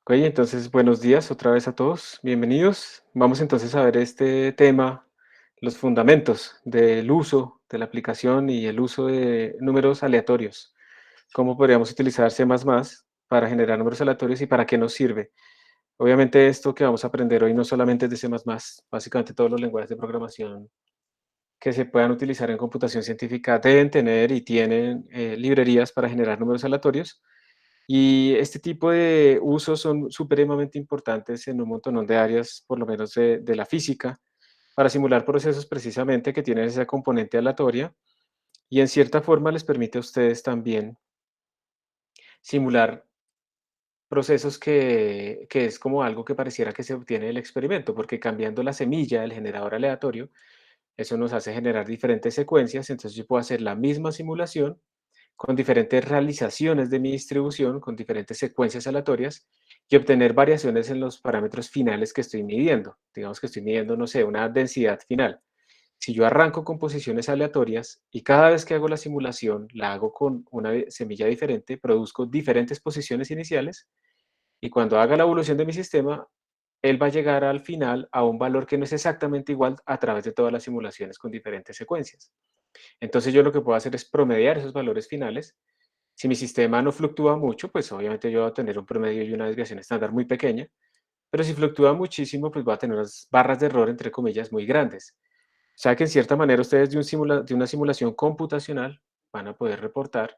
Oye, entonces, buenos días otra vez a todos, bienvenidos. Vamos entonces a ver este tema, los fundamentos del uso de la aplicación y el uso de números aleatorios. ¿Cómo podríamos utilizar C++ para generar números aleatorios y para qué nos sirve? Obviamente esto que vamos a aprender hoy no solamente es de C++, básicamente todos los lenguajes de programación que se puedan utilizar en computación científica deben tener y tienen librerías para generar números aleatorios y este tipo de usos son supremamente importantes en un montón de áreas, por lo menos de la física, para simular procesos precisamente que tienen esa componente aleatoria y en cierta forma les permite a ustedes también simular procesos que es como algo que pareciera que se obtiene del experimento, porque cambiando la semilla del generador aleatorio, eso nos hace generar diferentes secuencias, entonces yo puedo hacer la misma simulación con diferentes realizaciones de mi distribución, con diferentes secuencias aleatorias y obtener variaciones en los parámetros finales que estoy midiendo. Digamos que estoy midiendo, no sé, una densidad final. Si yo arranco con posiciones aleatorias y cada vez que hago la simulación la hago con una semilla diferente, produzco diferentes posiciones iniciales y cuando haga la evolución de mi sistema, él va a llegar al final a un valor que no es exactamente igual a través de todas las simulaciones con diferentes secuencias. Entonces yo lo que puedo hacer es promediar esos valores finales. Si mi sistema no fluctúa mucho, pues obviamente yo voy a tener un promedio y una desviación estándar muy pequeña, pero si fluctúa muchísimo, pues va a tener unas barras de error, entre comillas, muy grandes. O sea que en cierta manera ustedes de una simulación computacional van a poder reportar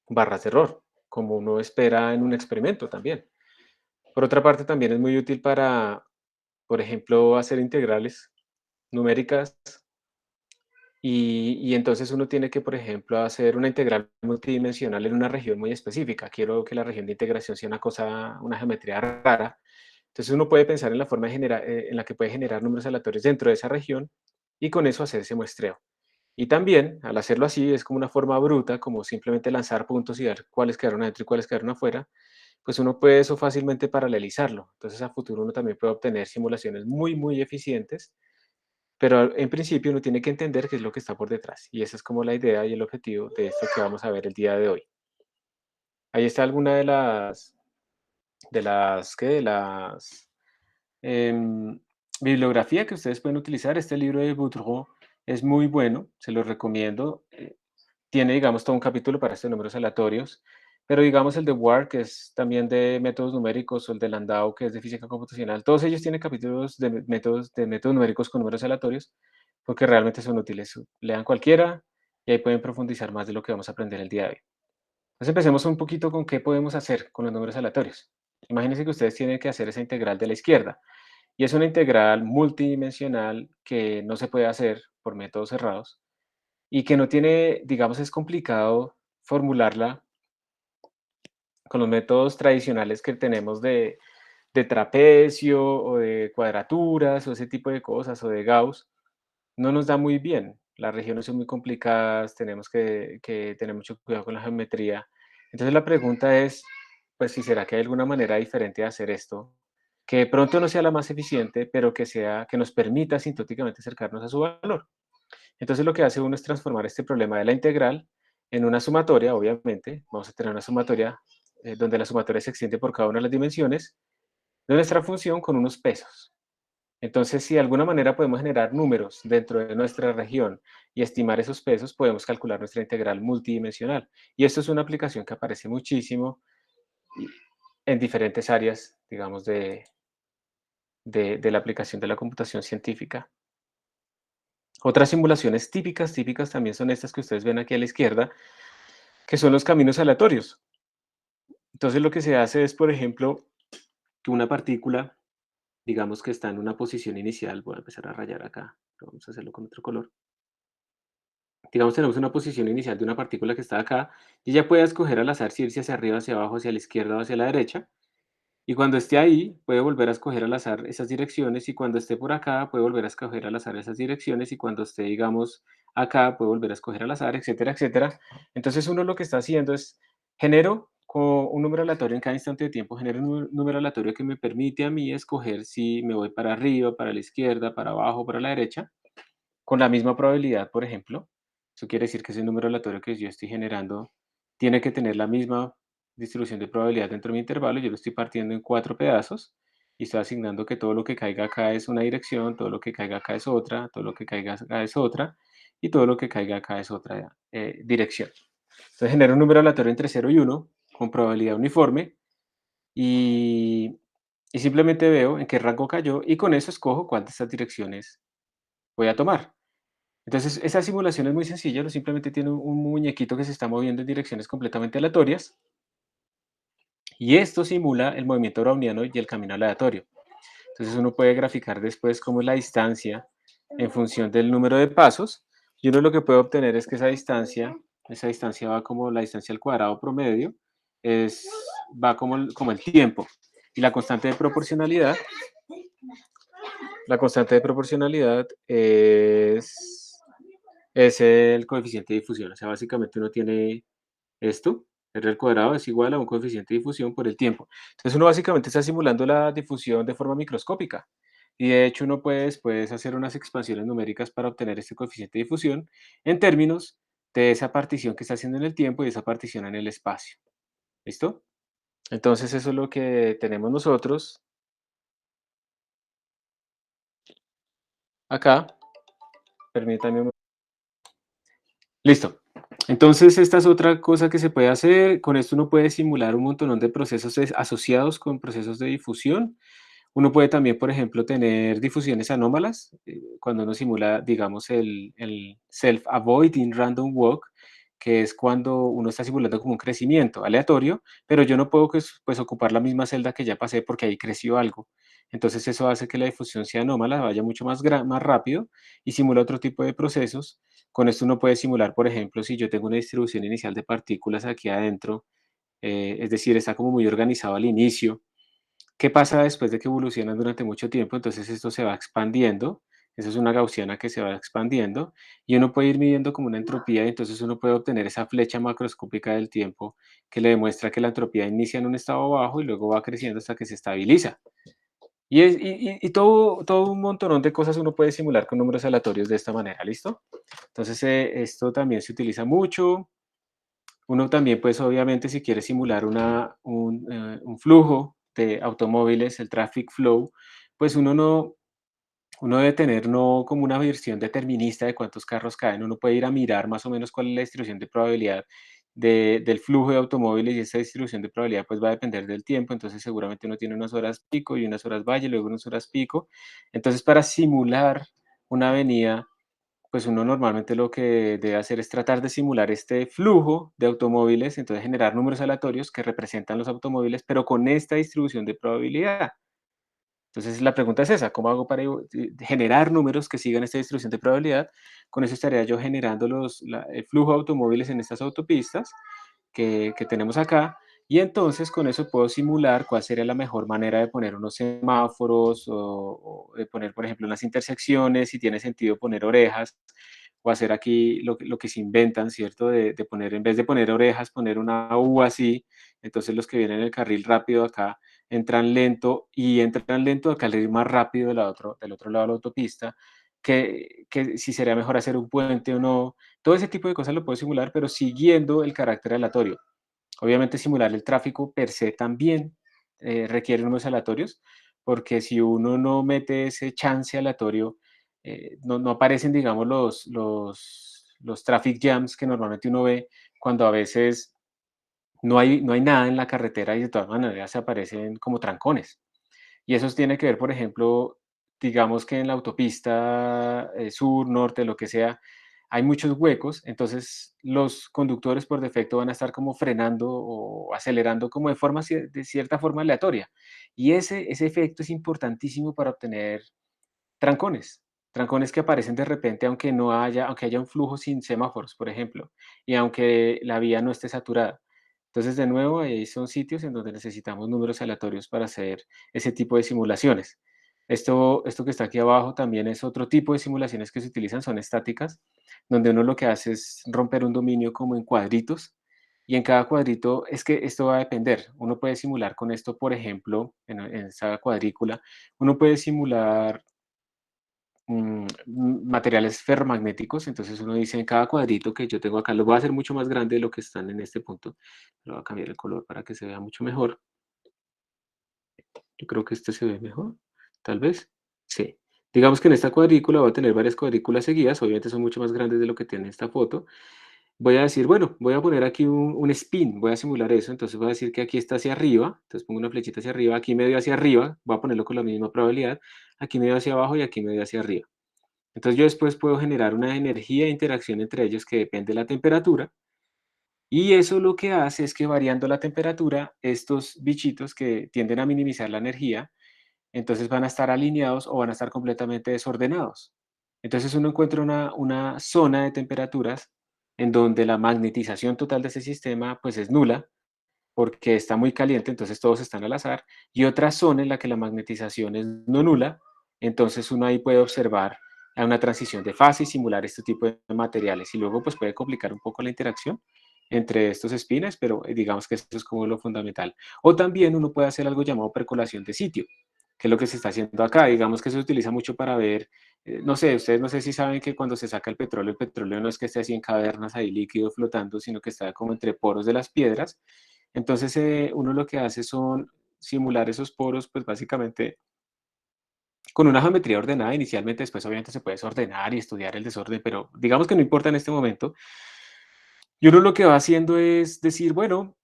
barras de error, como uno espera en un experimento también. Por otra parte, también es muy útil para, por ejemplo, hacer integrales numéricas y entonces uno tiene que, por ejemplo, hacer una integral multidimensional en una región muy específica. Quiero que la región de integración sea una cosa, una geometría rara. Entonces uno puede pensar en la forma de generar, en la que puede generar números aleatorios dentro de esa región y con eso hacer ese muestreo. Y también, al hacerlo así, es como una forma bruta, como simplemente lanzar puntos y ver cuáles quedaron adentro y cuáles quedaron afuera, pues uno puede eso fácilmente paralelizarlo. Entonces a futuro uno también puede obtener simulaciones muy, muy eficientes, pero en principio uno tiene que entender qué es lo que está por detrás. Y esa es como la idea y el objetivo de esto que vamos a ver el día de hoy. Ahí está alguna ¿qué? De las em, bibliografía que ustedes pueden utilizar. Este libro de Boudreau es muy bueno, se lo recomiendo. Tiene, digamos, todo un capítulo para estos números aleatorios, pero digamos el de Ward, que es también de métodos numéricos, o el de Landau, que es de física computacional, todos ellos tienen capítulos de métodos numéricos con números aleatorios, porque realmente son útiles. Lean cualquiera y ahí pueden profundizar más de lo que vamos a aprender el día de hoy. Entonces empecemos un poquito con qué podemos hacer con los números aleatorios. Imagínense que ustedes tienen que hacer esa integral de la izquierda, y es una integral multidimensional que no se puede hacer por métodos cerrados, y que no tiene, digamos, es complicado formularla con los métodos tradicionales que tenemos de trapecio o de cuadraturas o ese tipo de cosas o de Gauss, no nos da muy bien. Las regiones son muy complicadas, tenemos que tener mucho cuidado con la geometría. Entonces la pregunta es, pues si será que hay alguna manera diferente de hacer esto, que de pronto no sea la más eficiente, pero que sea, que nos permita sintóticamente acercarnos a su valor. Entonces lo que hace uno es transformar este problema de la integral en una sumatoria, obviamente. Vamos a tener una sumatoria donde la sumatoria se extiende por cada una de las dimensiones de nuestra función con unos pesos. Entonces, si de alguna manera podemos generar números dentro de nuestra región y estimar esos pesos, podemos calcular nuestra integral multidimensional. Y esto es una aplicación que aparece muchísimo en diferentes áreas, digamos, de la aplicación de la computación científica. Otras simulaciones típicas también son estas que ustedes ven aquí a la izquierda, que son los caminos aleatorios. Entonces lo que se hace es, por ejemplo, que una partícula, digamos que está en una posición inicial, voy a empezar a rayar acá, pero vamos a hacerlo con otro color. Digamos, tenemos una posición inicial de una partícula que está acá, y ella puede escoger al azar si irse hacia arriba, hacia abajo, hacia la izquierda o hacia la derecha, y cuando esté ahí, puede volver a escoger al azar esas direcciones, y cuando esté por acá, puede volver a escoger al azar esas direcciones, y cuando esté, digamos, acá, puede volver a escoger al azar, etcétera, etcétera. Entonces, uno lo que está haciendo es, genero un número aleatorio en cada instante de tiempo, genero un número aleatorio que me permite a mí escoger si me voy para arriba, para la izquierda, para abajo, para la derecha, con la misma probabilidad, por ejemplo. Eso quiere decir que ese número aleatorio que yo estoy generando tiene que tener la misma distribución de probabilidad dentro de mi intervalo, yo lo estoy partiendo en 4 pedazos y estoy asignando que todo lo que caiga acá es una dirección, todo lo que caiga acá es otra, todo lo que caiga acá es otra y todo lo que caiga acá es otra dirección. Entonces genero un número aleatorio entre 0 y 1 con probabilidad uniforme y, y simplemente veo en qué rango cayó y con eso escojo cuál de estas direcciones voy a tomar. Entonces, esa simulación es muy sencilla, uno simplemente tiene un muñequito que se está moviendo en direcciones completamente aleatorias y esto simula el movimiento browniano y el camino aleatorio. Entonces, uno puede graficar después cómo es la distancia en función del número de pasos y uno lo que puede obtener es que esa distancia va como la distancia al cuadrado promedio, es, va como el tiempo. Y la constante de proporcionalidad es el coeficiente de difusión. O sea, básicamente uno tiene esto, r al cuadrado es igual a un coeficiente de difusión por el tiempo. Entonces uno básicamente está simulando la difusión de forma microscópica. Y de hecho uno puede después hacer unas expansiones numéricas para obtener este coeficiente de difusión en términos de esa partición que está haciendo en el tiempo y esa partición en el espacio. ¿Listo? Entonces eso es lo que tenemos nosotros acá. Permítanme un Listo. Entonces, esta es otra cosa que se puede hacer. Con esto uno puede simular un montón de procesos asociados con procesos de difusión. Uno puede también, por ejemplo, tener difusiones anómalas, cuando uno simula, digamos, el self-avoiding random walk, que es cuando uno está simulando como un crecimiento aleatorio, pero yo no puedo pues, ocupar la misma celda que ya pasé porque ahí creció algo. Entonces eso hace que la difusión sea anómala, vaya mucho más rápido y simula otro tipo de procesos. Con esto uno puede simular, por ejemplo, si yo tengo una distribución inicial de partículas aquí adentro, es decir, está como muy organizado al inicio. ¿Qué pasa después de que evolucionan durante mucho tiempo? Entonces esto se va expandiendo, eso es una gaussiana que se va expandiendo y uno puede ir midiendo como una entropía y entonces uno puede obtener esa flecha macroscópica del tiempo que le demuestra que la entropía inicia en un estado bajo y luego va creciendo hasta que se estabiliza. Y todo un montón de cosas uno puede simular con números aleatorios de esta manera, ¿listo? Entonces esto también se utiliza mucho. Uno también, pues obviamente, si quiere simular un flujo de automóviles, el traffic flow, pues uno debe tener no como una versión determinista de cuántos carros caen, uno puede ir a mirar más o menos cuál es la distribución de probabilidad del flujo de automóviles y esa distribución de probabilidad pues va a depender del tiempo, entonces seguramente uno tiene unas horas pico y unas horas valle, luego unas horas pico. Entonces para simular una avenida pues uno normalmente lo que debe hacer es tratar de simular este flujo de automóviles, entonces generar números aleatorios que representan los automóviles, pero con esta distribución de probabilidad. Entonces la pregunta es esa, ¿cómo hago para generar números que sigan esta distribución de probabilidad? Con eso estaría yo generando el flujo de automóviles en estas autopistas que tenemos acá, y entonces con eso puedo simular cuál sería la mejor manera de poner unos semáforos o de poner, por ejemplo, unas intersecciones, si tiene sentido poner orejas, o hacer aquí lo que se inventan, ¿cierto? De poner, en vez de poner orejas, poner una U así, entonces los que vienen en el carril rápido acá entran lento y entran lento acá al ir más rápido del otro lado de la autopista, que si sería mejor hacer un puente o no, todo ese tipo de cosas lo puedo simular, pero siguiendo el carácter aleatorio. Obviamente simular el tráfico per se también requiere números aleatorios, porque si uno no mete ese chance aleatorio, no aparecen, digamos, los traffic jams que normalmente uno ve cuando a veces no hay nada en la carretera y de todas maneras se aparecen como trancones. Y eso tiene que ver, por ejemplo, digamos que en la autopista sur, norte, lo que sea, hay muchos huecos, entonces los conductores por defecto van a estar como frenando o acelerando como de cierta forma aleatoria. Y ese efecto es importantísimo para obtener trancones, trancones que aparecen de repente aunque haya un flujo sin semáforos, por ejemplo, y aunque la vía no esté saturada. Entonces, de nuevo, ahí son sitios en donde necesitamos números aleatorios para hacer ese tipo de simulaciones. Esto que está aquí abajo también es otro tipo de simulaciones que se utilizan, son estáticas, donde uno lo que hace es romper un dominio como en cuadritos, y en cada cuadrito es que esto va a depender. Uno puede simular con esto, por ejemplo, en esa cuadrícula, uno puede simular materiales ferromagnéticos. Entonces uno dice en cada cuadrito que yo tengo acá, lo voy a hacer mucho más grande de lo que están en este punto. Le voy a cambiar el color para que se vea mucho mejor. Yo creo que este se ve mejor, tal vez. Sí. Digamos que en esta cuadrícula voy a tener varias cuadrículas seguidas, obviamente son mucho más grandes de lo que tiene esta foto. Voy a decir, bueno, voy a poner aquí un spin, voy a simular eso, entonces voy a decir que aquí está hacia arriba, entonces pongo una flechita hacia arriba, aquí medio hacia arriba, voy a ponerlo con la misma probabilidad, aquí medio hacia abajo y aquí medio hacia arriba. Entonces yo después puedo generar una energía de interacción entre ellos que depende de la temperatura, y eso lo que hace es que variando la temperatura, estos bichitos que tienden a minimizar la energía, entonces van a estar alineados o van a estar completamente desordenados. Entonces uno encuentra una zona de temperaturas en donde la magnetización total de ese sistema pues es nula porque está muy caliente, entonces todos están al azar, y otra zona en la que la magnetización es no nula, entonces uno ahí puede observar a una transición de fase y simular este tipo de materiales. Y luego pues puede complicar un poco la interacción entre estos espines, pero digamos que eso es como lo fundamental. O también uno puede hacer algo llamado percolación de sitio, que es lo que se está haciendo acá. Digamos que se utiliza mucho para ver, no sé, ustedes no sé si saben que cuando se saca el petróleo no es que esté así en cavernas ahí líquido flotando, sino que está como entre poros de las piedras. Entonces, uno lo que hace son simular esos poros, pues básicamente con una geometría ordenada inicialmente, después obviamente se puede desordenar y estudiar el desorden, pero digamos que no importa en este momento. Y uno lo que va haciendo es decir, bueno,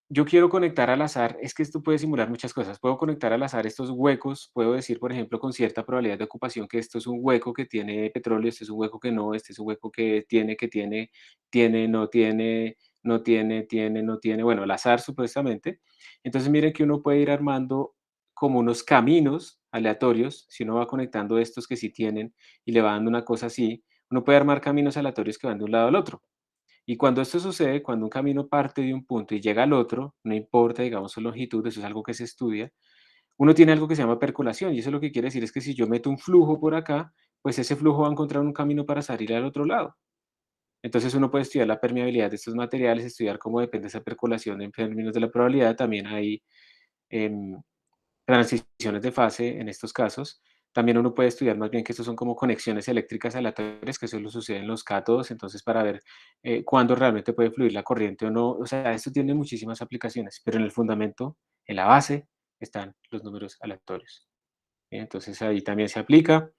yo quiero conectar al azar, es que esto puede simular muchas cosas. Puedo conectar al azar estos huecos, puedo decir, por ejemplo, con cierta probabilidad de ocupación que esto es un hueco que tiene petróleo, este es un hueco que no, este es un hueco tiene, no tiene, no tiene, tiene, no tiene, bueno, al azar supuestamente. Entonces miren que uno puede ir armando como unos caminos aleatorios, si uno va conectando estos que sí tienen y le va dando una cosa así, uno puede armar caminos aleatorios que van de un lado al otro. Y cuando esto sucede, cuando un camino parte de un punto y llega al otro, no importa, digamos, su longitud, eso es algo que se estudia, uno tiene algo que se llama percolación, y eso lo que quiere decir es que si yo meto un flujo por acá, pues ese flujo va a encontrar un camino para salir al otro lado. Entonces uno puede estudiar la permeabilidad de estos materiales, estudiar cómo depende esa percolación en términos de la probabilidad. También hay em, transiciones de fase en estos casos. También uno puede estudiar más bien que estos son como conexiones eléctricas aleatorias, que solo sucede en los cátodos, entonces para ver cuándo realmente puede fluir la corriente o no. O sea, esto tiene muchísimas aplicaciones, pero en el fundamento, en la base, están los números aleatorios. ¿Sí? Entonces ahí también se aplica.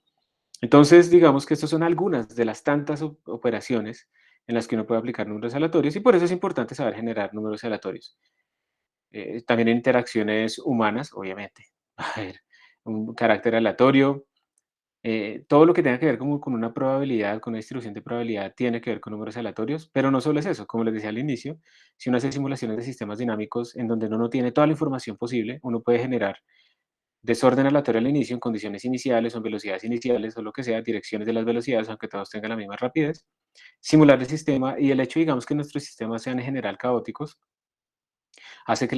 Entonces, digamos que estas son algunas de las tantas operaciones en las que uno puede aplicar números aleatorios y por eso es importante saber generar números aleatorios. También en interacciones humanas, obviamente. A ver, un carácter aleatorio, todo lo que tenga que ver como con una probabilidad, con una distribución de probabilidad, tiene que ver con números aleatorios, pero no solo es eso, como les decía al inicio, si uno hace simulaciones de sistemas dinámicos en donde uno no tiene toda la información posible, uno puede generar desorden aleatorio al inicio en condiciones iniciales o en velocidades iniciales o lo que sea, direcciones de las velocidades, aunque todos tengan la misma rapidez, simular el sistema y el hecho, digamos, que nuestros sistemas sean en general caóticos, hace que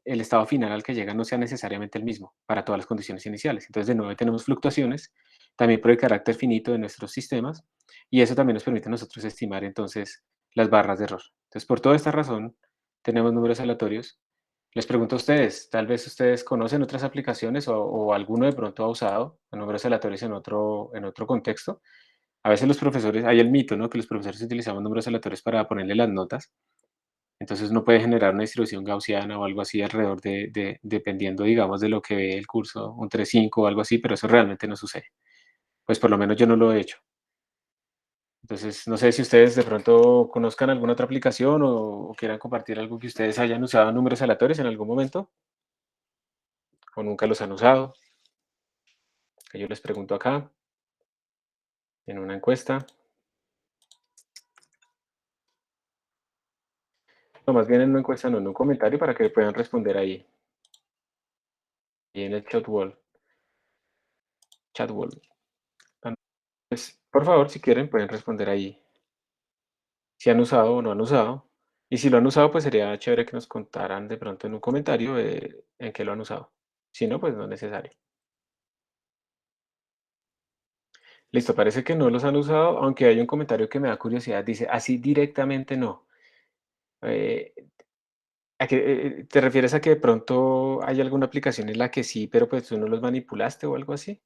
el estado final al que llega no sea necesariamente el mismo para todas las condiciones iniciales. Entonces, de nuevo, tenemos fluctuaciones también por el carácter finito de nuestros sistemas y eso también nos permite a nosotros estimar entonces las barras de error. Entonces, por toda esta razón, tenemos números aleatorios. Les pregunto a ustedes, tal vez ustedes conocen otras aplicaciones o alguno de pronto ha usado números aleatorios en otro contexto. A veces los profesores, hay el mito, ¿no? Que los profesores utilizamos números aleatorios para ponerle las notas. Entonces uno puede generar una distribución gaussiana o algo así alrededor dependiendo, digamos, de lo que ve el curso, un 3,5 o algo así, pero eso realmente no sucede. Pues por lo menos yo no lo he hecho. Entonces, no sé si ustedes de pronto conozcan alguna otra aplicación o quieran compartir algo que ustedes hayan usado números aleatorios en algún momento o nunca los han usado, que yo les pregunto acá en una encuesta, no, más bien en una encuesta, no, en un comentario para que puedan responder ahí, y en el chat wall. Pues, por favor, si quieren, pueden responder ahí si han usado o no han usado. Y si lo han usado, pues sería chévere que nos contaran de pronto en un comentario en qué lo han usado. Si no, pues no es necesario. Listo, parece que no los han usado, aunque hay un comentario que me da curiosidad. Dice, así directamente no. Eh, ¿Te refieres a que de pronto hay alguna aplicación en la que sí, pero pues tú no los manipulaste o algo así?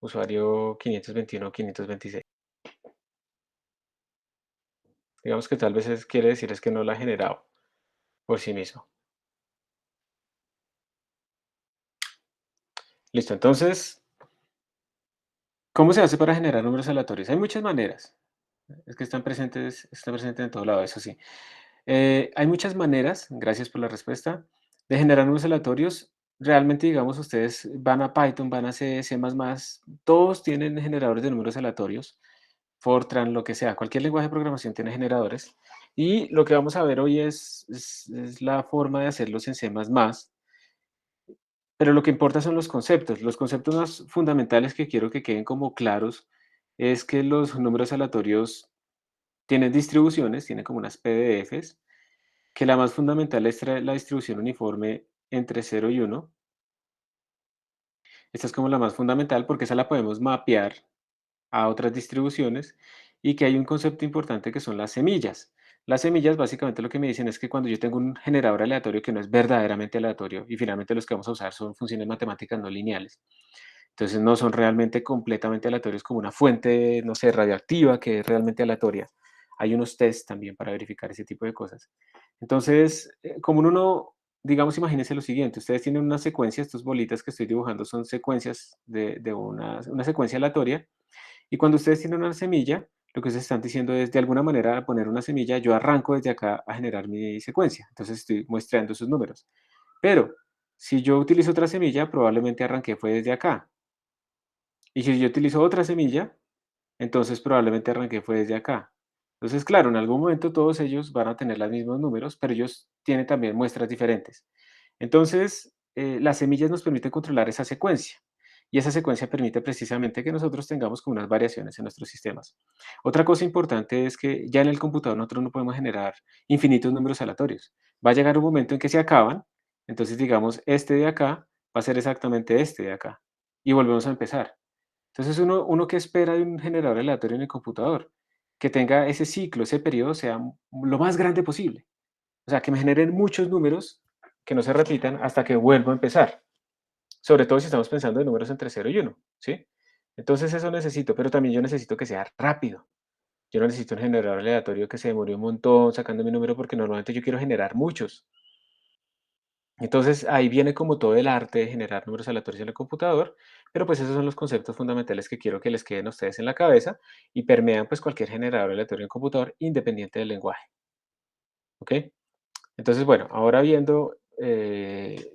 usuario 521 o 526. Digamos que tal vez quiere decir es que no la ha generado por sí mismo. Listo, entonces, ¿cómo se hace para generar números aleatorios? Hay muchas maneras. Es que están presentes en todo lado, eso sí. Hay muchas maneras, gracias por la respuesta, de generar números aleatorios. Realmente, digamos, ustedes van a Python, van a C, C++, todos tienen generadores de números aleatorios, Fortran, lo que sea, cualquier lenguaje de programación tiene generadores. Y lo que vamos a ver hoy es la forma de hacerlos en C++, pero lo que importa son los conceptos. Los conceptos más fundamentales que quiero que queden como claros es que los números aleatorios tienen distribuciones, tienen como unas PDFs, que la más fundamental es la distribución uniforme entre 0 y 1. Esta es como la más fundamental porque esa la podemos mapear a otras distribuciones y que hay un concepto importante que son las semillas. Las semillas básicamente lo que me dicen es que cuando yo tengo un generador aleatorio que no es verdaderamente aleatorio y finalmente los que vamos a usar son funciones matemáticas no lineales, entonces no son realmente completamente aleatorios como una fuente, no sé, radioactiva que es realmente aleatoria. Hay unos tests también para verificar ese tipo de cosas. Entonces, como uno, digamos, imagínense lo siguiente, ustedes tienen una secuencia, estas bolitas que estoy dibujando son secuencias de una secuencia aleatoria, y cuando ustedes tienen una semilla, lo que ustedes están diciendo es, de alguna manera, al poner una semilla, yo arranco desde acá a generar mi secuencia. Entonces estoy muestreando esos números. Pero si yo utilizo otra semilla, probablemente arranqué fue desde acá. Y si yo utilizo otra semilla, entonces probablemente arranqué fue desde acá. Entonces, claro, en algún momento todos ellos van a tener los mismos números, pero ellos tienen también muestras diferentes. Entonces, las semillas nos permiten controlar esa secuencia. Y esa secuencia permite precisamente que nosotros tengamos como unas variaciones en nuestros sistemas. Otra cosa importante es que ya en el computador nosotros no podemos generar infinitos números aleatorios. Va a llegar un momento en que se acaban, entonces digamos, este de acá va a ser exactamente este de acá. Y volvemos a empezar. Entonces, uno que espera de un generador aleatorio en el computador, que tenga ese ciclo, ese periodo sea lo más grande posible. O sea, que me generen muchos números que no se repitan hasta que vuelva a empezar. Sobre todo si estamos pensando en números entre 0 y 1, ¿sí? Entonces eso necesito, pero también yo necesito que sea rápido. Yo no necesito un generador aleatorio que se demore un montón sacando mi número porque normalmente yo quiero generar muchos. Entonces, ahí viene como todo el arte de generar números aleatorios en el computador, pero pues esos son los conceptos fundamentales que quiero que les queden a ustedes en la cabeza y permean pues cualquier generador aleatorio en el computador independiente del lenguaje, ¿ok? Entonces, bueno, ahora viendo,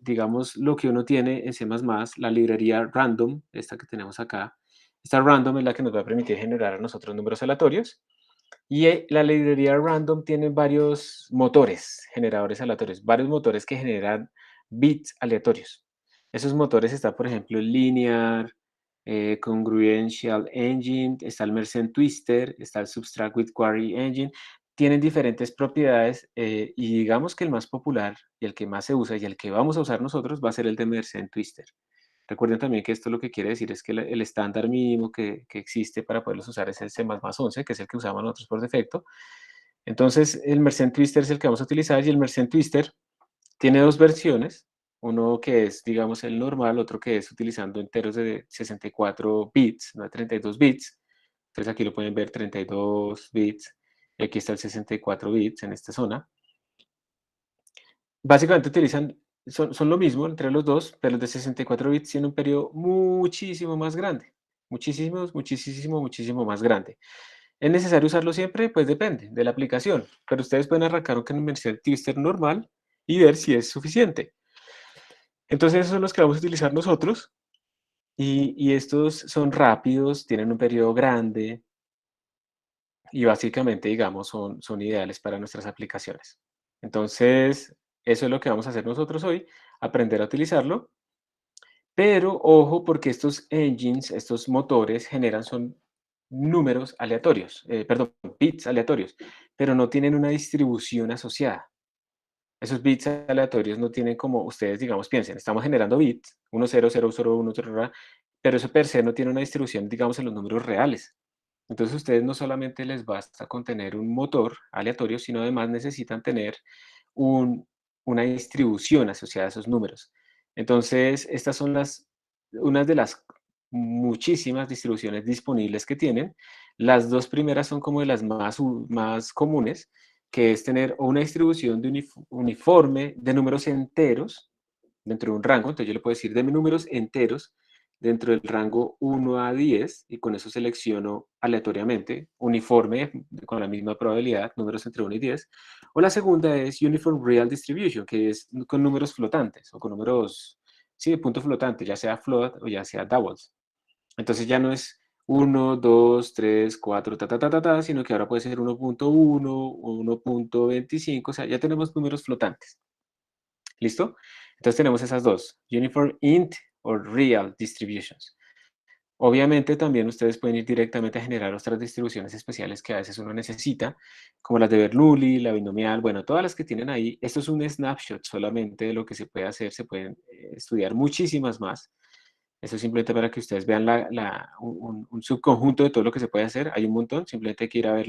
digamos, lo que uno tiene en C++, la librería random, esta que tenemos acá, esta random es la que nos va a permitir generar a nosotros números aleatorios. Y la librería random tiene varios motores, generadores aleatorios, varios motores que generan bits aleatorios. Esos motores están, por ejemplo, el Linear, Congruential Engine, está el Mersenne Twister, está el Subtract with Query Engine. Tienen diferentes propiedades y digamos que el más popular y el que más se usa y el que vamos a usar nosotros va a ser el de Mersenne Twister. Recuerden también que esto lo que quiere decir es que el estándar mínimo que existe para poderlos usar es el C++11, que es el que usamos nosotros por defecto. Entonces, el Mersenne Twister es el que vamos a utilizar y el Mersenne Twister tiene dos versiones. Uno que es, digamos, el normal, otro que es utilizando enteros de 64 bits, no de 32 bits. Entonces aquí lo pueden ver 32 bits y aquí está el 64 bits en esta zona. Básicamente son lo mismo entre los dos, pero el de 64 bits tiene un periodo muchísimo más grande, muchísimo, muchísimo, muchísimo más grande. ¿Es necesario usarlo siempre? Pues depende de la aplicación, pero ustedes pueden arrancar un Conversion Twister normal y ver si es suficiente. Entonces esos son los que vamos a utilizar nosotros y estos son rápidos, tienen un periodo grande y básicamente, digamos, son ideales para nuestras aplicaciones. Entonces, eso es lo que vamos a hacer nosotros hoy, aprender a utilizarlo. Pero ojo, porque estos engines, estos motores generan son números aleatorios, perdón, bits aleatorios, pero no tienen una distribución asociada. Esos bits aleatorios no tienen como ustedes, digamos, piensen, estamos generando bits, 1, 0, 0, 0, 1, 0, pero eso per se no tiene una distribución, digamos, en los números reales. Entonces, ustedes no solamente les basta con tener un motor aleatorio, sino además necesitan tener un- una distribución asociada a esos números. Entonces, estas son unas de las muchísimas distribuciones disponibles que tienen. Las dos primeras son como de las más comunes, que es tener o una distribución de uniforme de números enteros dentro de un rango. Entonces yo le puedo decir, deme números enteros dentro del rango 1 a 10 y con eso selecciono aleatoriamente, uniforme, con la misma probabilidad, números entre 1 y 10. O la segunda es Uniform Real Distribution, que es con números flotantes o con números, sí, de punto flotante, ya sea float o ya sea doubles. Entonces ya no es 1, 2, 3, 4, sino que ahora puede ser 1.1, 1.25, o sea, ya tenemos números flotantes. ¿Listo? Entonces tenemos esas dos, Uniform Int o Real Distributions. Obviamente también ustedes pueden ir directamente a generar otras distribuciones especiales que a veces uno necesita, como las de Bernoulli, la binomial, bueno, todas las que tienen ahí. Esto es un snapshot solamente de lo que se puede hacer, se pueden estudiar muchísimas más. Eso es simplemente para que ustedes vean un subconjunto de todo lo que se puede hacer. Hay un montón, simplemente hay que ir a ver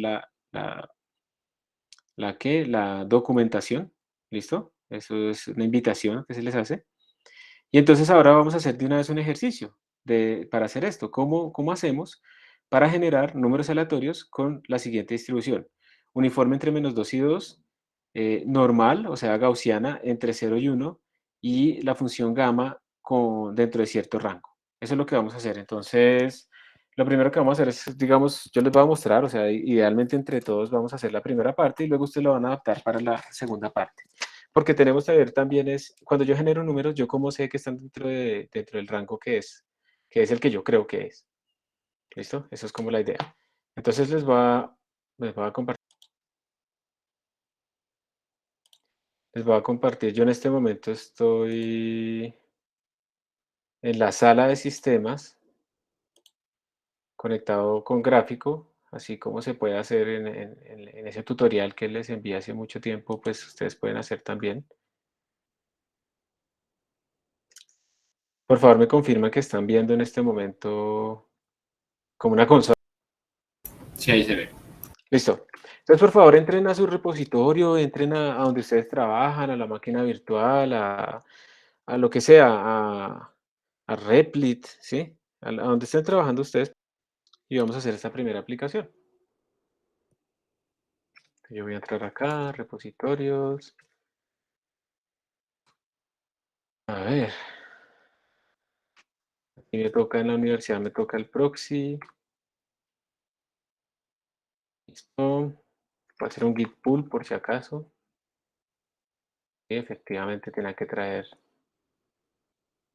la documentación. ¿Listo? Eso es una invitación que se les hace. Y entonces ahora vamos a hacer de una vez un ejercicio para hacer esto. ¿Cómo hacemos para generar números aleatorios con la siguiente distribución? Uniforme entre -2 y 2, normal, o sea, gaussiana, entre 0 y 1, y la función gamma dentro de cierto rango. Eso es lo que vamos a hacer. Entonces, lo primero que vamos a hacer es, digamos, yo les voy a mostrar, o sea, idealmente entre todos vamos a hacer la primera parte y luego ustedes lo van a adaptar para la segunda parte. Porque tenemos que ver también es, cuando yo genero números, yo cómo sé que están dentro del rango que es el que yo creo que es. ¿Listo? Eso es como la idea. Entonces les voy a compartir. Yo en este momento estoy en la sala de sistemas, conectado con gráfico, así como se puede hacer en ese tutorial que les envié hace mucho tiempo, pues ustedes pueden hacer también. Por favor, me confirman que están viendo en este momento como una consola. Sí, ahí se ve. Listo. Entonces, por favor, entren a su repositorio, entren a donde ustedes trabajan, a la máquina virtual, a lo que sea, a Replit, ¿sí? A donde estén trabajando ustedes y vamos a hacer esta primera aplicación. Yo voy a entrar acá, repositorios. A ver, aquí me toca en la universidad, me toca el proxy. Listo. Voy a hacer un git pull por si acaso. Y efectivamente tenía que traer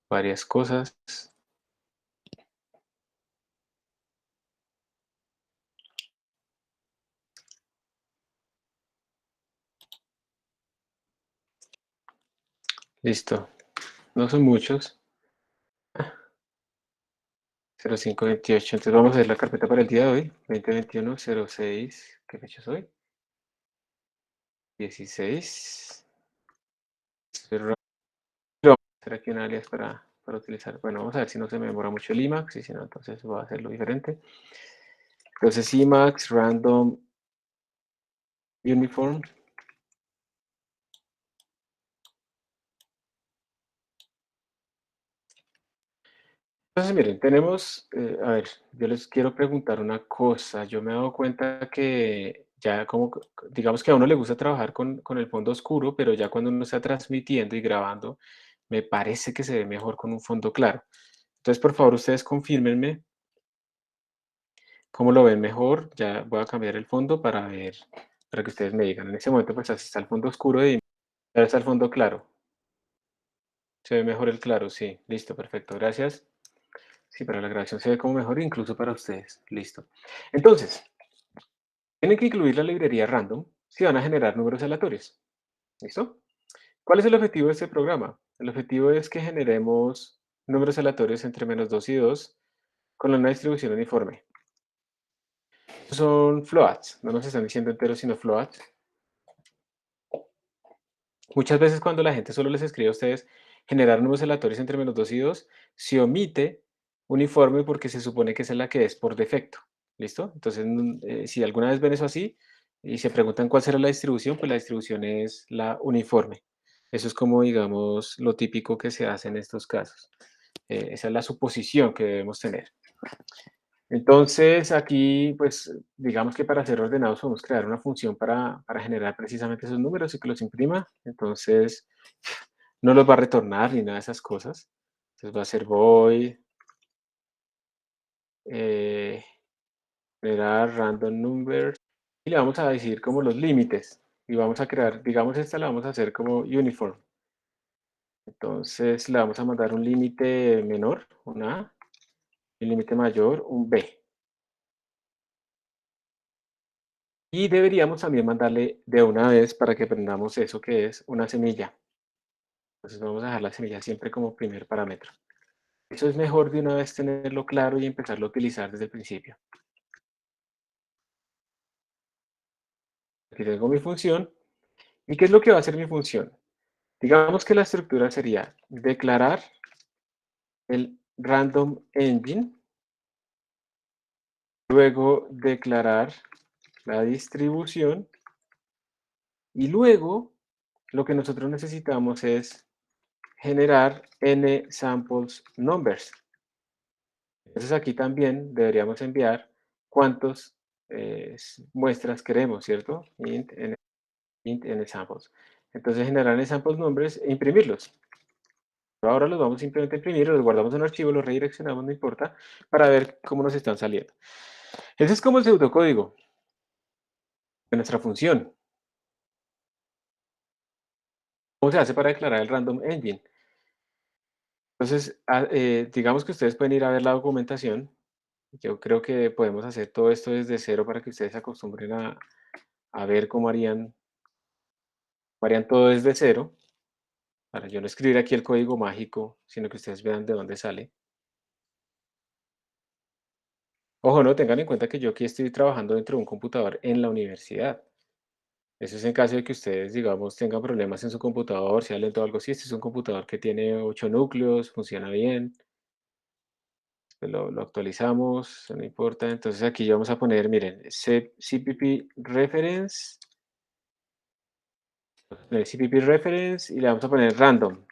varias cosas. Listo. No son muchos. 0528. Entonces vamos a ver la carpeta para el día de hoy. 2021-06. ¿Qué fecha es hoy? 16. Pero vamos a hacer aquí un alias para utilizar. Bueno, vamos a ver si no se me demora mucho el Emacs y si no, entonces voy a hacerlo diferente. Entonces Emacs random uniform. Entonces miren, tenemos, a ver, yo les quiero preguntar una cosa. Yo me he dado cuenta que ya como, digamos que a uno le gusta trabajar con el fondo oscuro, pero ya cuando uno está transmitiendo y grabando, me parece que se ve mejor con un fondo claro. Entonces, por favor, ustedes confírmenme cómo lo ven mejor. Ya voy a cambiar el fondo para ver, para que ustedes me digan. En ese momento, pues así está el fondo oscuro y ahora está el fondo claro. Se ve mejor el claro, sí. Listo, perfecto. Gracias. Sí, para la grabación se ve como mejor, incluso para ustedes. Listo. Entonces, tienen que incluir la librería random si van a generar números aleatorios. ¿Listo? ¿Cuál es el objetivo de este programa? El objetivo es que generemos números aleatorios entre -2 y 2 con una distribución uniforme. Son floats, no nos están diciendo enteros, sino floats. Muchas veces cuando la gente solo les escribe a ustedes generar números aleatorios entre -2 y 2, se omite uniforme porque se supone que esa es la que es por defecto. ¿Listo? Entonces, si alguna vez ven eso así y se preguntan cuál será la distribución, pues la distribución es la uniforme. Eso es como, digamos, lo típico que se hace en estos casos. Esa es la suposición que debemos tener. Entonces, aquí, pues, digamos que para ser ordenados podemos crear una función para generar precisamente esos números y que los imprima. Entonces, no los va a retornar ni nada de esas cosas. Entonces va a ser void eh, generar random number y le vamos a decir como los límites y vamos a crear, digamos esta la vamos a hacer como uniform. Entonces le vamos a mandar un límite menor, un A, y un límite mayor, un B. Y deberíamos también mandarle de una vez para que aprendamos eso que es una semilla. Entonces vamos a dejar la semilla siempre como primer parámetro. Eso es mejor de una vez tenerlo claro y empezarlo a utilizar desde el principio. Aquí tengo mi función. ¿Y qué es lo que va a hacer mi función? Digamos que la estructura sería declarar el random engine, luego declarar la distribución y luego lo que nosotros necesitamos es generar n samples numbers. Entonces aquí también deberíamos enviar cuántas muestras queremos, ¿cierto? Int n samples. Entonces generar n samples numbers e imprimirlos. Ahora los vamos simplemente a imprimir, los guardamos en un archivo, los redireccionamos, no importa, para ver cómo nos están saliendo. Ese es como el pseudocódigo de nuestra función. ¿Cómo se hace para declarar el random engine? Entonces, digamos que ustedes pueden ir a ver la documentación. Yo creo que podemos hacer todo esto desde cero para que ustedes se acostumbren a ver cómo harían todo desde cero, para yo no escribir aquí el código mágico, sino que ustedes vean de dónde sale. Ojo, no, tengan en cuenta que yo aquí estoy trabajando dentro de un computador en la universidad. Eso es en caso de que ustedes, digamos, tengan problemas en su computador, sea lento o algo así. Este es un computador que tiene 8 núcleos, funciona bien. Pues lo actualizamos, no importa. Entonces aquí vamos a poner, miren, CPP reference, CPP reference y le vamos a poner random.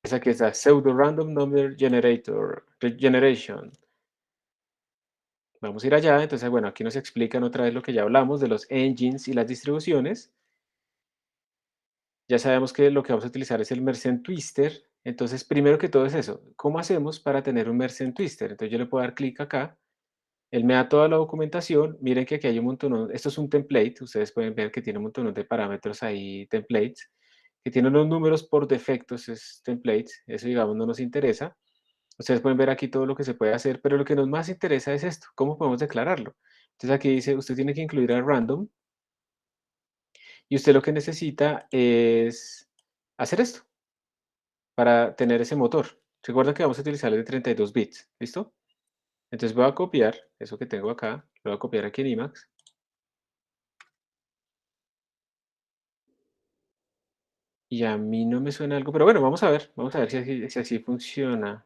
Entonces aquí está pseudo random number generation. Vamos a ir allá. Entonces, bueno, aquí nos explican otra vez lo que ya hablamos de los engines y las distribuciones. Ya sabemos que lo que vamos a utilizar es el Mersenne Twister. Entonces, primero que todo es eso. ¿Cómo hacemos para tener un Mersenne Twister? Entonces yo le puedo dar clic acá. Él me da toda la documentación. Miren que aquí hay un montón. Esto es un template. Ustedes pueden ver que tiene un montón de parámetros ahí, templates, que tienen los números por defecto, es templates. Eso, digamos, no nos interesa. Ustedes pueden ver aquí todo lo que se puede hacer, pero lo que nos más interesa es esto. ¿Cómo podemos declararlo? Entonces aquí dice, usted tiene que incluir a random y usted lo que necesita es hacer esto para tener ese motor. Recuerda que vamos a utilizar el de 32 bits, ¿listo? Entonces voy a copiar eso que tengo acá, lo voy a copiar aquí en Emacs. Y a mí no me suena algo, pero bueno, vamos a ver si así funciona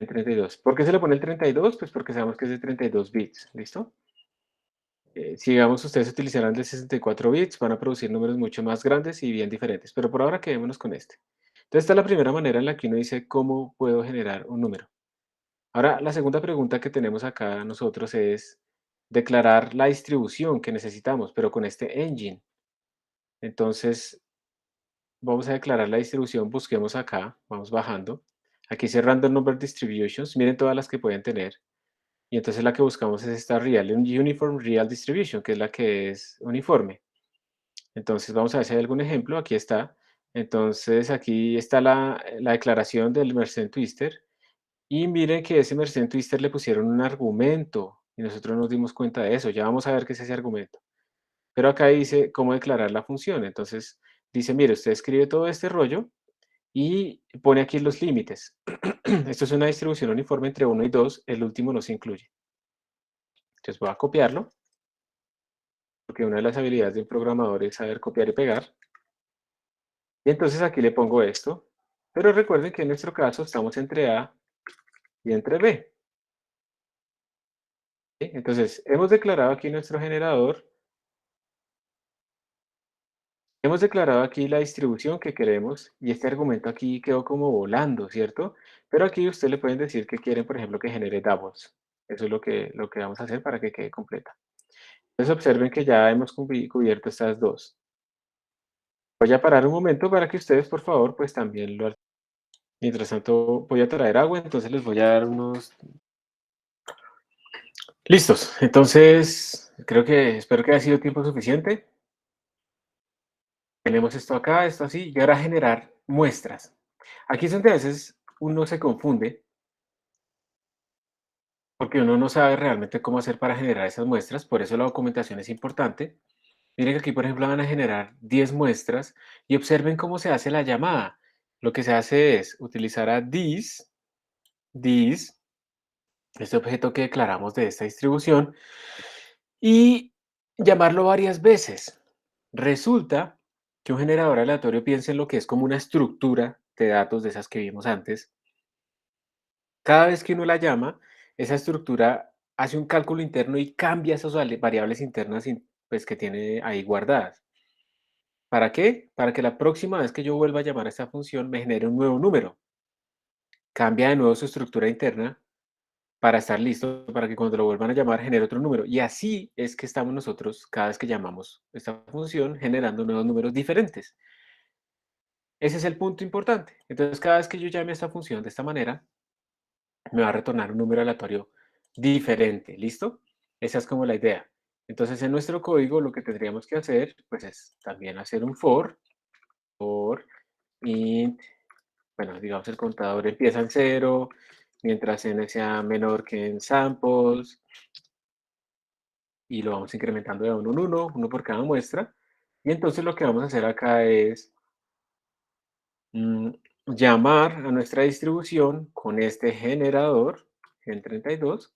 el 32. ¿Por qué se le pone el 32? Pues porque sabemos que es de 32 bits, ¿listo? Si digamos ustedes utilizaran de 64 bits, van a producir números mucho más grandes y bien diferentes, pero por ahora quedémonos con este. Entonces esta es la primera manera en la que uno dice cómo puedo generar un número. Ahora, la segunda pregunta que tenemos acá nosotros es declarar la distribución que necesitamos, pero con este engine. Entonces, vamos a declarar la distribución, busquemos acá, vamos bajando. Aquí dice Random Number Distributions, miren todas las que pueden tener. Y entonces la que buscamos es esta Real Uniform Real Distribution, que es la que es uniforme. Entonces, vamos a ver si hay algún ejemplo. Aquí está. Entonces, aquí está la declaración del Mersenne Twister. Y miren que ese Mersenne Twister le pusieron un argumento y nosotros nos dimos cuenta de eso. Ya vamos a ver qué es ese argumento. Pero acá dice cómo declarar la función. Entonces dice, mire, usted escribe todo este rollo y pone aquí los límites. Esto es una distribución uniforme entre 1 y 2. El último no se incluye. Entonces voy a copiarlo, porque una de las habilidades de un programador es saber copiar y pegar. Y entonces aquí le pongo esto. Pero recuerden que en nuestro caso estamos entre A y entre B. ¿Sí? Entonces, hemos declarado aquí nuestro generador. Hemos declarado aquí la distribución que queremos y este argumento aquí quedó como volando, ¿cierto? Pero aquí usted le pueden decir que quieren, por ejemplo, que genere doubles. Eso es lo que vamos a hacer para que quede completa. Entonces observen que ya hemos cubierto estas dos. Voy a parar un momento para que ustedes, por favor, pues también lo. Mientras tanto, voy a traer agua, entonces les voy a dar unos. Listos. Entonces, espero que haya sido tiempo suficiente. Tenemos esto acá, esto así, y ahora generar muestras. Aquí es donde a veces uno se confunde porque uno no sabe realmente cómo hacer para generar esas muestras, por eso la documentación es importante. Miren que aquí, por ejemplo, van a generar 10 muestras y observen cómo se hace la llamada. Lo que se hace es utilizar a this, este objeto que declaramos de esta distribución, y llamarlo varias veces. Resulta que un generador aleatorio piensa en lo que es como una estructura de datos de esas que vimos antes. Cada vez que uno la llama, esa estructura hace un cálculo interno y cambia esas variables internas pues, que tiene ahí guardadas. ¿Para qué? Para que la próxima vez que yo vuelva a llamar a esta función me genere un nuevo número. Cambia de nuevo su estructura interna para estar listo, para que cuando lo vuelvan a llamar genere otro número. Y así es que estamos nosotros cada vez que llamamos esta función generando nuevos números diferentes. Ese es el punto importante. Entonces, cada vez que yo llame a esta función de esta manera, me va a retornar un número aleatorio diferente. ¿Listo? Esa es como la idea. Entonces, en nuestro código lo que tendríamos que hacer, pues es también hacer un for int, bueno, digamos el contador empieza en 0, mientras n sea menor que en samples, y lo vamos incrementando de uno en uno por cada muestra. Y entonces lo que vamos a hacer acá es llamar a nuestra distribución con este generador, gen32,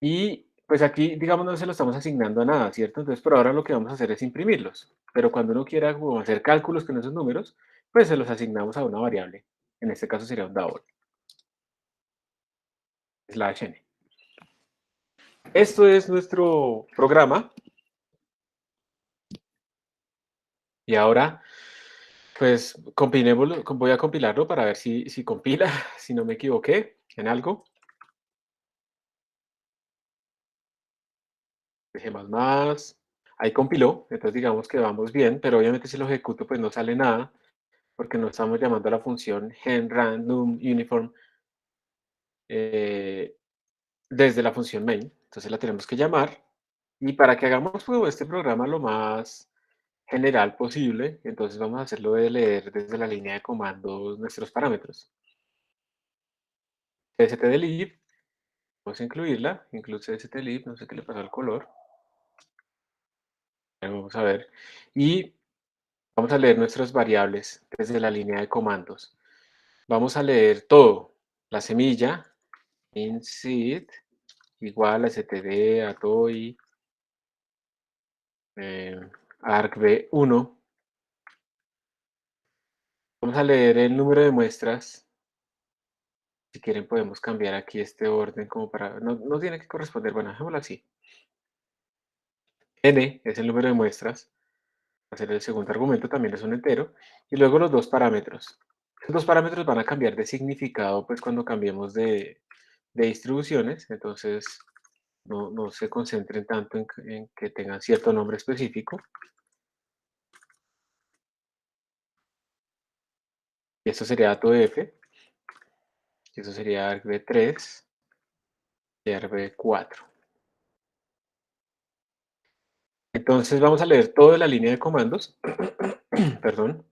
y pues aquí, digamos, no se lo estamos asignando a nada, ¿cierto? Entonces, por ahora lo que vamos a hacer es imprimirlos, pero cuando uno quiera como hacer cálculos con esos números, pues se los asignamos a una variable. En este caso sería un double, slash n. Esto es nuestro programa y ahora, pues, voy a compilarlo para ver si compila, si no me equivoqué en algo. Dejemos más. Ahí compiló, entonces digamos que vamos bien, pero obviamente si lo ejecuto pues no sale nada, porque no estamos llamando a la función gen_random_uniform eh, desde la función main. Entonces la tenemos que llamar. Y para que hagamos pues, este programa lo más general posible, entonces vamos a hacerlo de leer desde la línea de comandos nuestros parámetros. stdlib, vamos a incluirla, incluye stdlib, no sé qué le pasó al color. Vamos a ver. Y vamos a leer nuestras variables desde la línea de comandos. Vamos a leer todo. La semilla, inseed, igual a std, a toy, argv1. Vamos a leer el número de muestras. Si quieren podemos cambiar aquí este orden como para. No tiene que corresponder, bueno, dejémoslo así. N es el número de muestras. Va a ser el segundo argumento, también es un entero. Y luego los dos parámetros. Los dos parámetros van a cambiar de significado pues cuando cambiemos de distribuciones. Entonces no se concentren tanto en que tengan cierto nombre específico. Y esto sería dato f. Y eso sería argv3 y argv4. Entonces vamos a leer toda la línea de comandos. Perdón.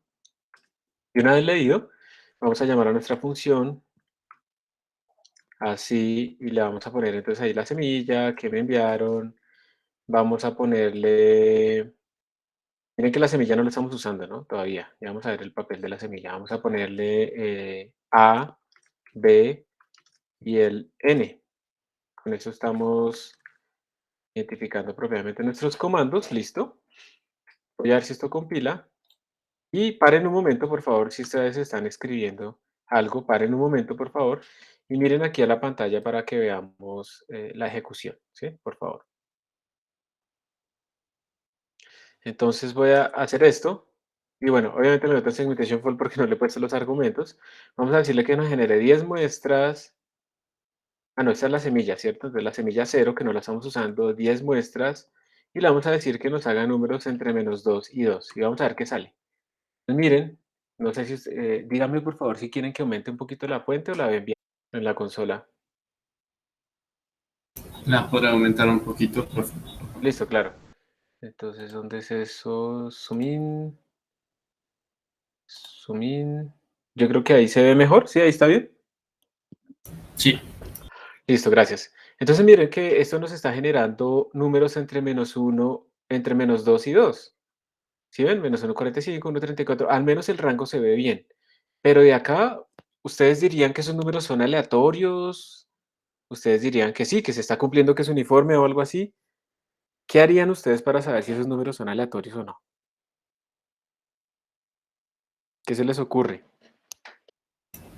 Y una vez leído, vamos a llamar a nuestra función así y le vamos a poner entonces ahí la semilla que me enviaron. Vamos a ponerle, miren que la semilla no la estamos usando, ¿no? Todavía. Ya vamos a ver el papel de la semilla. Vamos a ponerle A, B y el N. Con eso estamos identificando propiamente nuestros comandos. Listo. Voy a ver si esto compila. Y paren un momento, por favor, si ustedes están escribiendo algo, paren un momento, por favor, y miren aquí a la pantalla para que veamos la ejecución, ¿sí? Por favor. Entonces voy a hacer esto. Y bueno, obviamente la otra segmentación fue porque no le he puesto los argumentos. Vamos a decirle que nos genere 10 muestras. Ah, no, esta es la semilla, ¿cierto? De la semilla cero, que no la estamos usando, 10 muestras. Y le vamos a decir que nos haga números entre -2 y 2. Y vamos a ver qué sale. Pues miren, no sé si díganme por favor si quieren que aumente un poquito la fuente o la ven bien en la consola. ¿La podrá aumentar un poquito, por favor? Listo, claro. Entonces, ¿dónde es eso? Zoom in, zoom in. Yo creo que ahí se ve mejor, ¿sí? Ahí está bien. Sí, Listo, gracias. Entonces, miren que esto nos está generando números entre -1, entre -2 y 2. ¿Sí ven? -1,45, 1,34. Al menos el rango se ve bien. Pero de acá, ¿ustedes dirían que esos números son aleatorios? ¿Ustedes dirían que sí, que se está cumpliendo, que es uniforme o algo así? ¿Qué harían ustedes para saber si esos números son aleatorios o no? ¿Qué se les ocurre?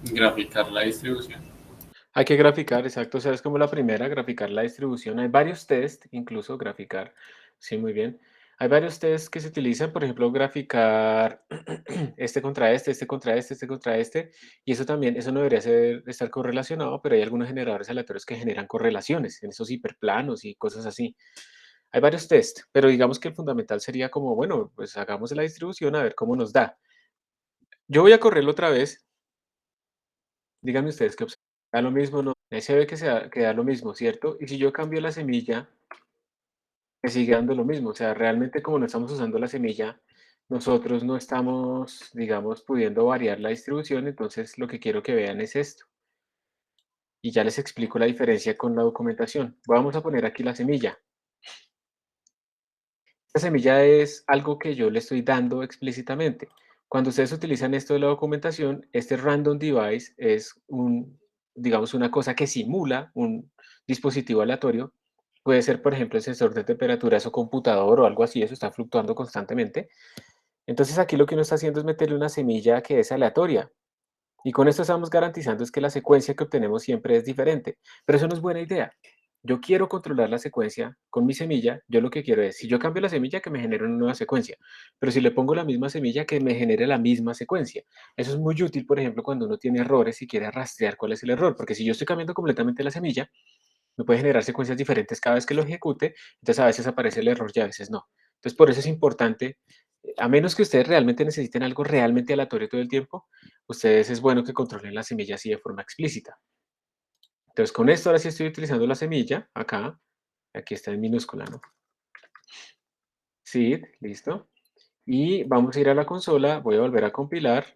graficar la distribución. Hay que graficar, exacto, o sea, es como la primera, graficar la distribución. Hay varios test, incluso graficar, sí, muy bien. Hay varios tests que se utilizan, por ejemplo, graficar este contra este contra este contra este, y eso también, eso no debería estar correlacionado, pero hay algunos generadores aleatorios que generan correlaciones en esos hiperplanos y cosas así. Hay varios test, pero digamos que el fundamental sería como, bueno, pues hagamos la distribución a ver cómo nos da. Yo voy a correrlo otra vez, díganme ustedes qué observan. Da lo mismo, ¿no? Ahí se ve que da lo mismo, ¿cierto? Y si yo cambio la semilla, me sigue dando lo mismo. O sea, realmente como no estamos usando la semilla, nosotros no estamos, digamos, pudiendo variar la distribución. Entonces, lo que quiero que vean es esto. Y ya les explico la diferencia con la documentación. Vamos a poner aquí la semilla. La semilla es algo que yo le estoy dando explícitamente. Cuando ustedes utilizan esto de la documentación, este random device es digamos, una cosa que simula un dispositivo aleatorio. Puede ser, por ejemplo, el sensor de temperatura de su computador o algo así, eso está fluctuando constantemente. Entonces aquí lo que uno está haciendo es meterle una semilla que es aleatoria. Y con esto estamos garantizando es que la secuencia que obtenemos siempre es diferente, pero eso no es buena idea. Yo quiero controlar la secuencia con mi semilla, yo lo que quiero es, si yo cambio la semilla, que me genere una nueva secuencia, pero si le pongo la misma semilla, que me genere la misma secuencia. Eso es muy útil, por ejemplo, cuando uno tiene errores y quiere rastrear cuál es el error, porque si yo estoy cambiando completamente la semilla, me puede generar secuencias diferentes cada vez que lo ejecute, entonces a veces aparece el error y a veces no. Entonces por eso es importante, a menos que ustedes realmente necesiten algo realmente aleatorio todo el tiempo, ustedes es bueno que controlen la semilla así de forma explícita. Entonces con esto ahora sí estoy utilizando la semilla, acá, aquí está en minúscula, ¿no? Seed, listo. Y vamos a ir a la consola, voy a volver a compilar,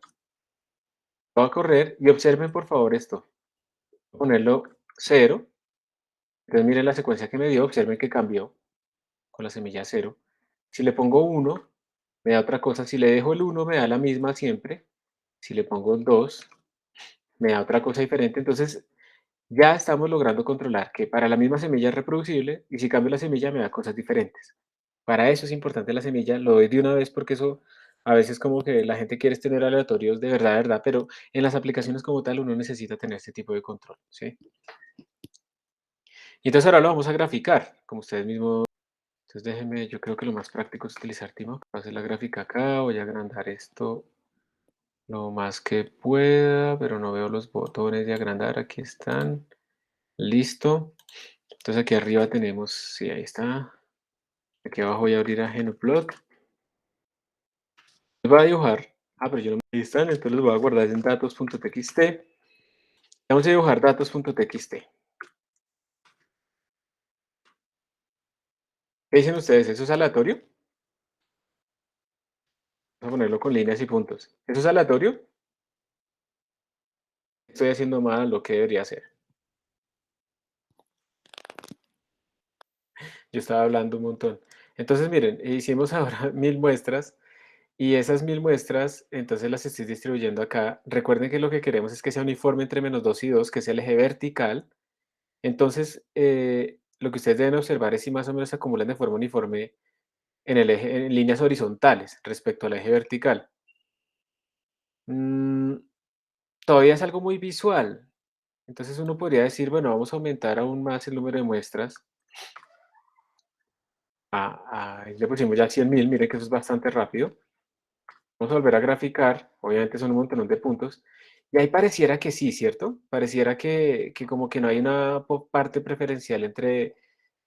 voy a correr y observen por favor esto. Voy a ponerlo 0, entonces miren la secuencia que me dio, observen que cambió con la semilla 0. Si le pongo 1, me da otra cosa. Si le dejo el 1, me da la misma siempre. Si le pongo el 2, me da otra cosa diferente. Entonces, ya estamos logrando controlar que para la misma semilla es reproducible y si cambio la semilla me da cosas diferentes. Para eso es importante la semilla, lo doy de una vez porque eso a veces como que la gente quiere tener aleatorios de verdad, pero en las aplicaciones como tal uno necesita tener este tipo de control, ¿sí? Y entonces ahora lo vamos a graficar, como ustedes mismos. Entonces déjenme, yo creo que lo más práctico es utilizar Timo. Voy a hacer la gráfica acá, voy a agrandar esto lo más que pueda, pero no veo los botones de agrandar, aquí están. Listo. Entonces aquí arriba tenemos, sí, ahí está. Aquí abajo voy a abrir a Genoplot. Voy a dibujar, pero yo no me están, entonces los voy a guardar en datos.txt. Vamos a dibujar datos.txt. ¿Qué dicen ustedes? ¿Eso es aleatorio? Vamos a ponerlo con líneas y puntos. ¿Eso es aleatorio? Estoy haciendo mal lo que debería hacer. Yo estaba hablando un montón. Entonces, miren, hicimos ahora 1000 muestras y esas 1000 muestras, entonces las estoy distribuyendo acá. Recuerden que lo que queremos es que sea uniforme entre -2 y 2, que sea el eje vertical. Entonces, lo que ustedes deben observar es si más o menos se acumulan de forma uniforme en el eje, en líneas horizontales respecto al eje vertical. Mm, todavía es algo muy visual. Entonces uno podría decir, bueno, vamos a aumentar aún más el número de muestras. ahí le pusimos ya 100.000, mire que eso es bastante rápido. Vamos a volver a graficar, obviamente son un montón de puntos, y ahí pareciera que sí, ¿cierto? Pareciera que como que no hay una parte preferencial entre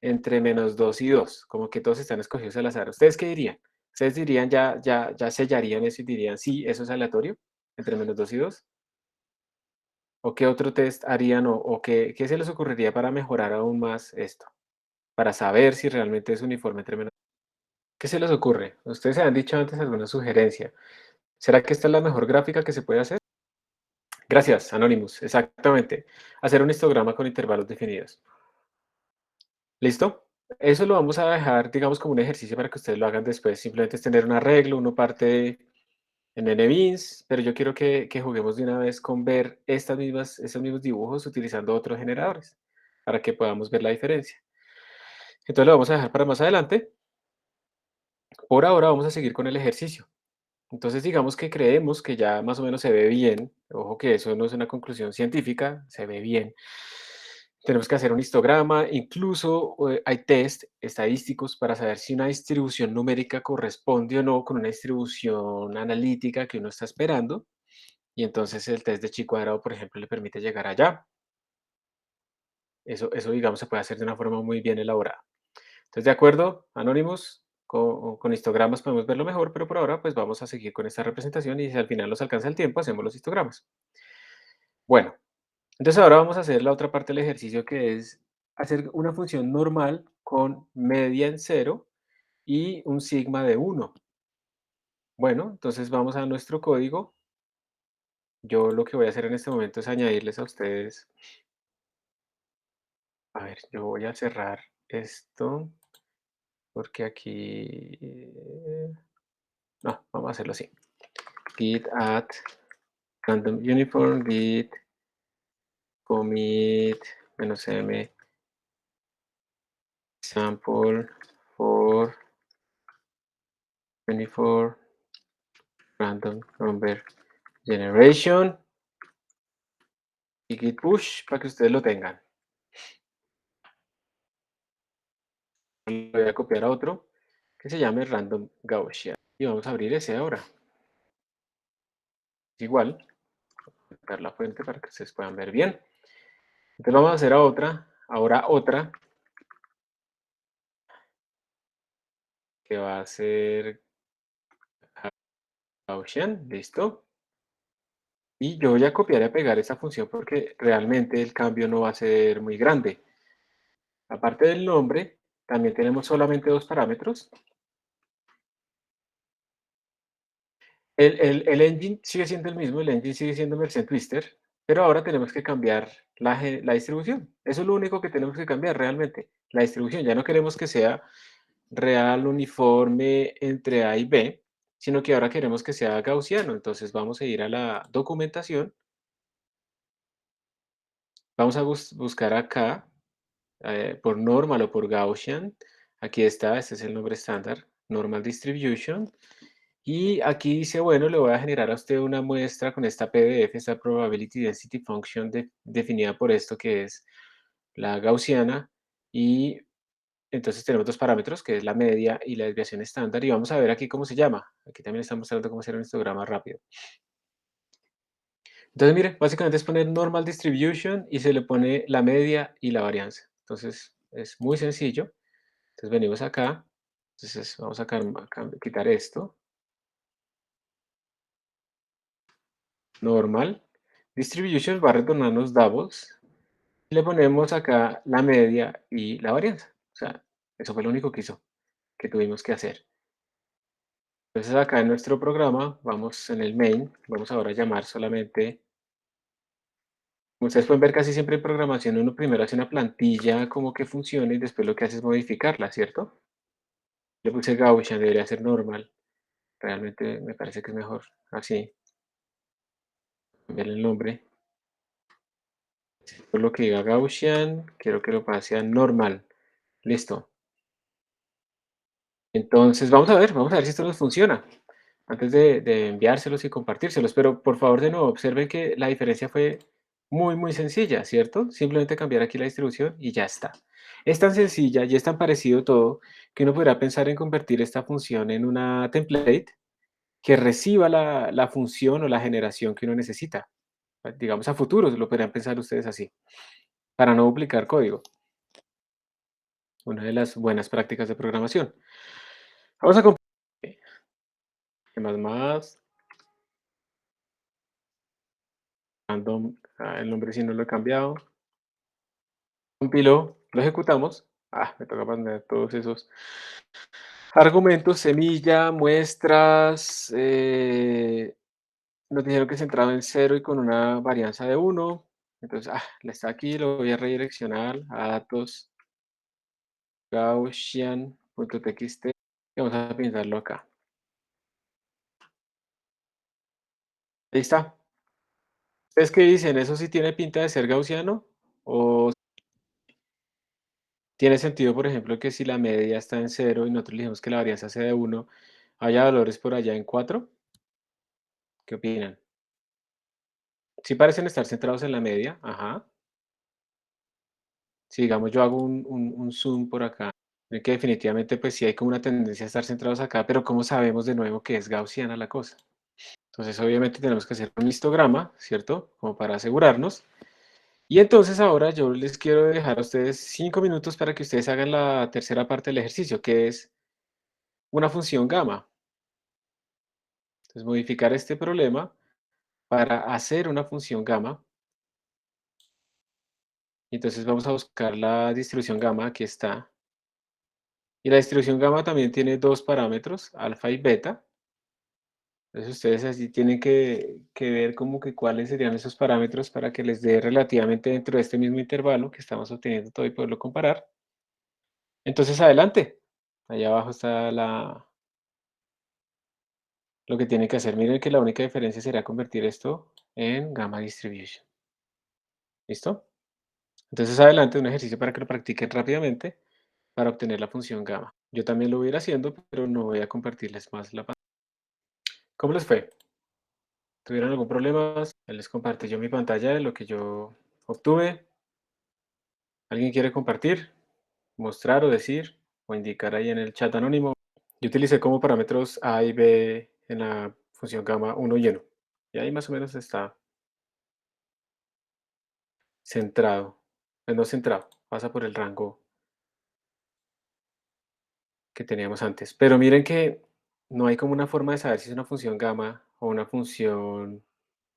-2 y 2, como que todos están escogidos al azar. ¿Ustedes qué dirían? ¿Ustedes dirían, ya sellarían eso y dirían, sí, eso es aleatorio, entre -2 y 2? ¿O qué otro test harían o qué se les ocurriría para mejorar aún más esto? Para saber si realmente es uniforme entre menos. ¿Qué se les ocurre? Ustedes se han dicho antes alguna sugerencia. ¿Será que esta es la mejor gráfica que se puede hacer? Gracias, Anonymous, exactamente. Hacer un histograma con intervalos definidos. ¿Listo? Eso lo vamos a dejar, digamos, como un ejercicio para que ustedes lo hagan después. Simplemente es tener un arreglo, uno parte en NBeans, pero yo quiero que juguemos de una vez con ver estos mismos dibujos utilizando otros generadores, para que podamos ver la diferencia. Entonces lo vamos a dejar para más adelante. Por ahora vamos a seguir con el ejercicio. Entonces, digamos que creemos que ya más o menos se ve bien. Ojo que eso no es una conclusión científica, se ve bien. Tenemos que hacer un histograma, incluso hay test estadísticos para saber si una distribución numérica corresponde o no con una distribución analítica que uno está esperando. Y entonces el test de chi cuadrado, por ejemplo, le permite llegar allá. Eso, digamos, se puede hacer de una forma muy bien elaborada. Entonces, de acuerdo, Anonymous, con histogramas podemos verlo mejor, pero por ahora pues vamos a seguir con esta representación y si al final nos alcanza el tiempo, hacemos los histogramas. Bueno, entonces ahora vamos a hacer la otra parte del ejercicio que es hacer una función normal con media en cero y un sigma de 1. Bueno, entonces vamos a nuestro código. Yo lo que voy a hacer en este momento es añadirles a ustedes, a ver, yo voy a cerrar esto porque aquí, no, vamos a hacerlo así. Git add random uniform git commit -m sample for 24 random number generation y git push para que ustedes lo tengan. Lo voy a copiar a otro que se llame random Gaussian y vamos a abrir ese ahora. Igual, dar la fuente para que ustedes puedan ver bien. Entonces vamos a hacer ahora otra que va a ser Gaussian, listo. Y yo voy a copiar y a pegar esa función porque realmente el cambio no va a ser muy grande. Aparte del nombre, también tenemos solamente dos parámetros. El engine sigue siendo el mismo, el engine sigue siendo Mersenne Twister, pero ahora tenemos que cambiar la distribución. Eso es lo único que tenemos que cambiar realmente, la distribución. Ya no queremos que sea real uniforme entre A y B, sino que ahora queremos que sea gaussiano. Entonces vamos a ir a la documentación. Vamos a buscar acá por normal o por Gaussian. Aquí está, este es el nombre estándar, Normal Distribution. Y aquí dice, bueno, le voy a generar a usted una muestra con esta PDF, esta Probability Density Function definida por esto que es la gaussiana. Y entonces tenemos dos parámetros, que es la media y la desviación estándar. Y vamos a ver aquí cómo se llama. Aquí también está mostrando cómo hacer un histograma rápido. Entonces, mire, básicamente es poner normal distribution y se le pone la media y la varianza. Entonces, es muy sencillo. Entonces, venimos acá. Entonces, vamos a quitar esto. Normal. Distribution va a retornarnos doubles. Y le ponemos acá la media y la varianza. O sea, eso fue lo único que tuvimos que hacer. Entonces, acá en nuestro programa, vamos en el main, vamos ahora a llamar solamente. Como ustedes pueden ver, casi siempre en programación uno primero hace una plantilla como que funcione y después lo que hace es modificarla, ¿cierto? Le puse Gaussian, debería ser normal. Realmente me parece que es mejor así. Cambiarle el nombre. Por lo que diga Gaussian, quiero que lo pase a normal. Listo. Entonces, vamos a ver si esto nos funciona. Antes de enviárselos y compartírselos, pero por favor de nuevo, observen que la diferencia fue Muy, muy sencilla, ¿cierto? Simplemente cambiar aquí la distribución y ya está. Es tan sencilla y es tan parecido todo que uno podrá pensar en convertir esta función en una template que reciba la función o la generación que uno necesita. Digamos a futuro, lo podrían pensar ustedes así, para no duplicar código. Una de las buenas prácticas de programación. Vamos a compilar. Más, random, el nombre sí no lo he cambiado. Compiló, lo ejecutamos. Me toca poner todos esos argumentos, semilla, muestras. Nos dijeron que centrado en cero y con una varianza de uno. Entonces, le está aquí, lo voy a redireccionar a datos gaussian.txt y vamos a pintarlo acá. Ahí está. ¿Ustedes qué dicen? ¿Eso sí tiene pinta de ser gaussiano? ¿O tiene sentido, por ejemplo, que si la media está en cero y nosotros dijimos que la varianza sea de uno, haya valores por allá en 4? ¿Qué opinan? Sí parecen estar centrados en la media, ajá. Si digamos yo hago un zoom por acá, ven que definitivamente pues sí hay como una tendencia a estar centrados acá, pero ¿cómo sabemos de nuevo que es gaussiana la cosa? Entonces obviamente tenemos que hacer un histograma, ¿cierto? Como para asegurarnos. Y entonces ahora yo les quiero dejar a ustedes 5 minutos para que ustedes hagan la tercera parte del ejercicio, que es una función gamma. Entonces modificar este problema para hacer una función gamma. Entonces vamos a buscar la distribución gamma, aquí está. Y la distribución gamma también tiene dos parámetros, alfa y beta. Entonces ustedes así tienen que ver como que cuáles serían esos parámetros para que les dé relativamente dentro de este mismo intervalo que estamos obteniendo todo y poderlo comparar. Entonces adelante. Allá abajo está lo que tienen que hacer. Miren que la única diferencia será convertir esto en gamma distribution. ¿Listo? Entonces adelante un ejercicio para que lo practiquen rápidamente para obtener la función gamma. Yo también lo voy a ir haciendo, pero no voy a compartirles más la pantalla. ¿Cómo les fue? ¿Tuvieron algún problema? Les comparto yo mi pantalla de lo que yo obtuve. ¿Alguien quiere compartir, mostrar o decir o indicar ahí en el chat anónimo? Yo utilicé como parámetros A y B en la función gamma uno y 1. Y ahí más o menos está centrado. No centrado, pasa por el rango que teníamos antes. Pero miren que no hay como una forma de saber si es una función gamma o una función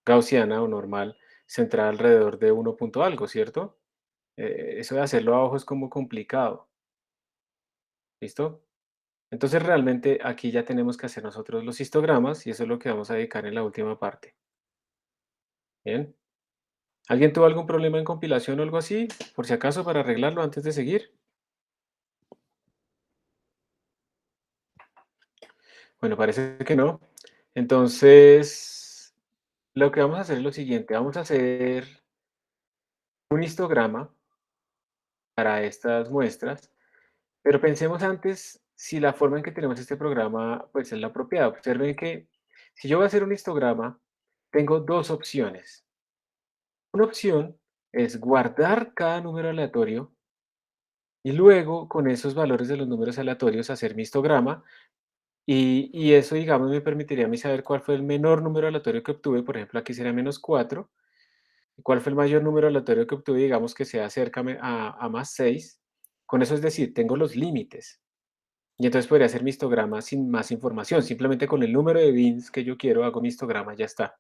gaussiana o normal centrada alrededor de uno punto algo, ¿cierto? Eso de hacerlo a ojo es como complicado. ¿Listo? Entonces realmente aquí ya tenemos que hacer nosotros los histogramas y eso es lo que vamos a dedicar en la última parte. Bien. ¿Alguien tuvo algún problema en compilación o algo así? Por si acaso, para arreglarlo antes de seguir. Bueno, parece que no. Entonces, lo que vamos a hacer es lo siguiente. Vamos a hacer un histograma para estas muestras, pero pensemos antes si la forma en que tenemos este programa pues, es la apropiada. Observen que si yo voy a hacer un histograma, tengo dos opciones. Una opción es guardar cada número aleatorio y luego con esos valores de los números aleatorios hacer mi histograma y eso, digamos, me permitiría a mí saber cuál fue el menor número aleatorio que obtuve, por ejemplo, aquí sería -4, y cuál fue el mayor número aleatorio que obtuve, digamos que sea cerca a +6. Con eso, es decir, tengo los límites. Y entonces podría hacer mi histograma sin más información, simplemente con el número de bins que yo quiero hago mi histograma, ya está.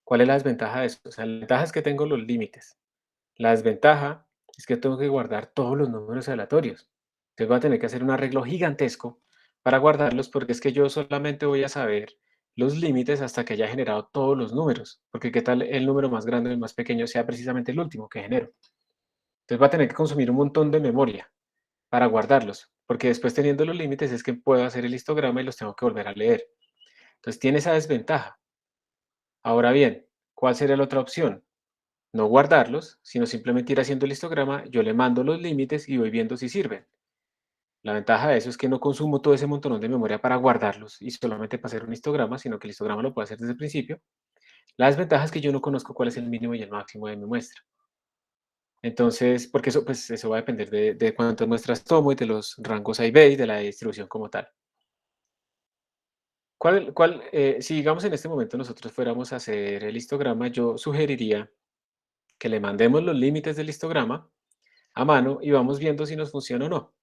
¿Cuál es la desventaja de eso? O sea, la ventaja es que tengo los límites. La desventaja es que tengo que guardar todos los números aleatorios. Entonces voy a tener que hacer un arreglo gigantesco para guardarlos porque es que yo solamente voy a saber los límites hasta que haya generado todos los números, porque qué tal el número más grande o el más pequeño sea precisamente el último que genero. Entonces voy a tener que consumir un montón de memoria para guardarlos, porque después teniendo los límites es que puedo hacer el histograma y los tengo que volver a leer. Entonces tiene esa desventaja. Ahora bien, ¿cuál sería la otra opción? No guardarlos, sino simplemente ir haciendo el histograma, yo le mando los límites y voy viendo si sirven. La ventaja de eso es que no consumo todo ese montón de memoria para guardarlos y solamente para hacer un histograma, sino que el histograma lo puedo hacer desde el principio. La desventaja es que yo no conozco cuál es el mínimo y el máximo de mi muestra. Entonces, porque eso, pues, eso va a depender de cuántas muestras tomo y de los rangos A y B y de la distribución como tal. Si digamos en este momento nosotros fuéramos a hacer el histograma, yo sugeriría que le mandemos los límites del histograma a mano y vamos viendo si nos funciona o no,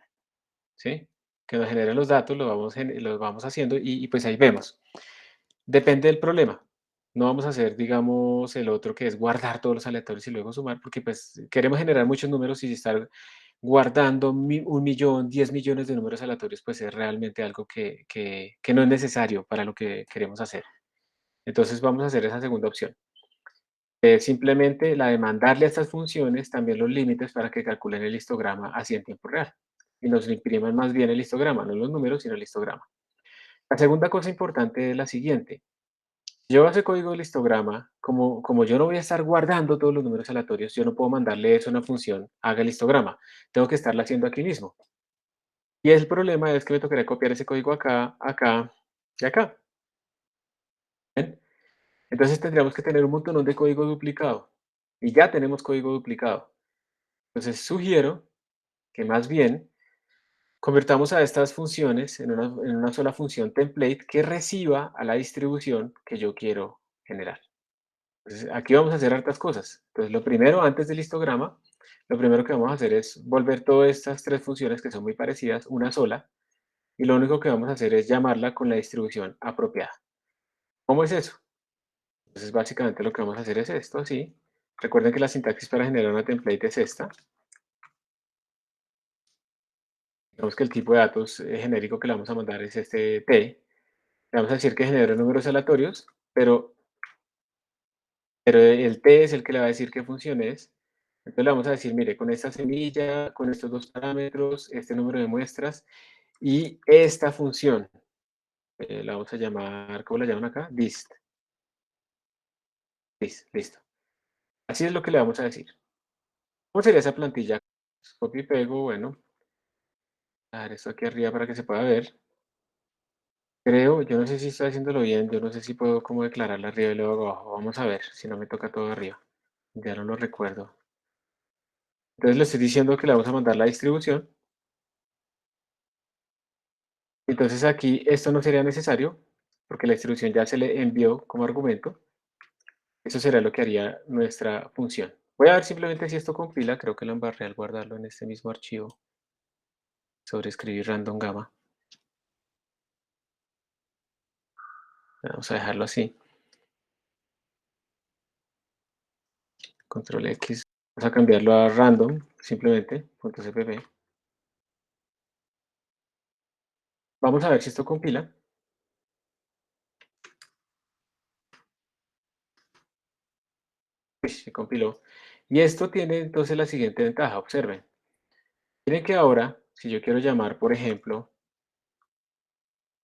¿sí? Que nos genere los datos, los vamos haciendo y pues ahí vemos. Depende del problema. No vamos a hacer, digamos, el otro que es guardar todos los aleatorios y luego sumar, porque pues queremos generar muchos números y estar guardando 1.000.000, 10 millones de números aleatorios, pues es realmente algo que no es necesario para lo que queremos hacer. Entonces vamos a hacer esa segunda opción. Simplemente la de mandarle a estas funciones también los límites para que calculen el histograma así en tiempo real. Y nos impriman más bien el histograma, no los números, sino el histograma. La segunda cosa importante es la siguiente. Yo ese código del histograma, como yo no voy a estar guardando todos los números aleatorios, yo no puedo mandarle eso a una función, haga el histograma. Tengo que estarlo haciendo aquí mismo. Y el problema es que me tocaría copiar ese código acá, acá y acá. ¿Ven? Entonces tendríamos que tener un montón de código duplicado. Y ya tenemos código duplicado. Entonces sugiero que más bien convertamos a estas funciones en una sola función template que reciba a la distribución que yo quiero generar. Entonces, aquí vamos a hacer hartas cosas. Entonces, lo primero, antes del histograma, lo primero que vamos a hacer es volver todas estas tres funciones que son muy parecidas, una sola, y lo único que vamos a hacer es llamarla con la distribución apropiada. ¿Cómo es eso? Entonces, básicamente lo que vamos a hacer es esto, ¿sí? Recuerden que la sintaxis para generar una template es esta. Digamos que el tipo de datos genérico que le vamos a mandar es este T. Le vamos a decir que genere números aleatorios, pero el T es el que le va a decir qué función es. Entonces le vamos a decir, mire, con esta semilla, con estos dos parámetros, este número de muestras y esta función, la vamos a llamar, ¿cómo la llaman acá? Dist. Listo. Así es lo que le vamos a decir. ¿Cómo sería esa plantilla? Copio y pego, bueno, a dar esto aquí arriba para que se pueda ver. Creo, yo no sé si estoy haciéndolo bien, yo no sé si puedo como declararla arriba y luego abajo. Vamos a ver si no me toca todo arriba. Ya no lo recuerdo. Entonces le estoy diciendo que le vamos a mandar la distribución. Entonces aquí esto no sería necesario porque la distribución ya se le envió como argumento. Eso será lo que haría nuestra función. Voy a ver simplemente si esto compila. Creo que lo embarré al guardarlo en este mismo archivo. Sobreescribir random gamma. Vamos a dejarlo así. Control X. Vamos a cambiarlo a random, simplemente, .cpp. Vamos a ver si esto compila. Uy, se compiló. Y esto tiene entonces la siguiente ventaja. Observen. Miren que ahora, si yo quiero llamar, por ejemplo,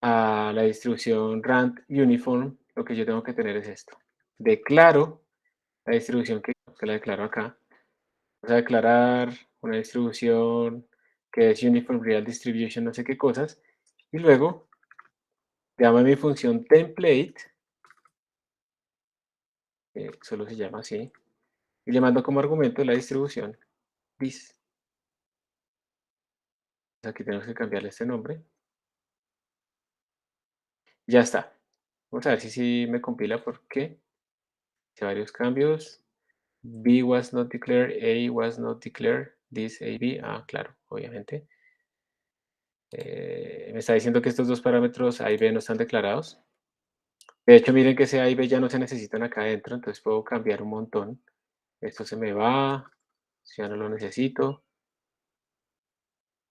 a la distribución rand uniform, lo que yo tengo que tener es esto. Declaro la distribución que la declaro acá. Vamos a declarar una distribución que es uniform real distribution, no sé qué cosas. Y luego llamo a mi función template, que solo se llama así, y le mando como argumento la distribución this. Aquí tenemos que cambiarle este nombre. Ya está. Vamos a ver si me compila porque hice varios cambios. B was not declared, A was not declared, this AB. Ah, claro, obviamente. Me está diciendo que estos dos parámetros A y B no están declarados. De hecho, miren que ese A y B ya no se necesitan acá adentro, entonces puedo cambiar un montón. Esto se me va, ya no lo necesito.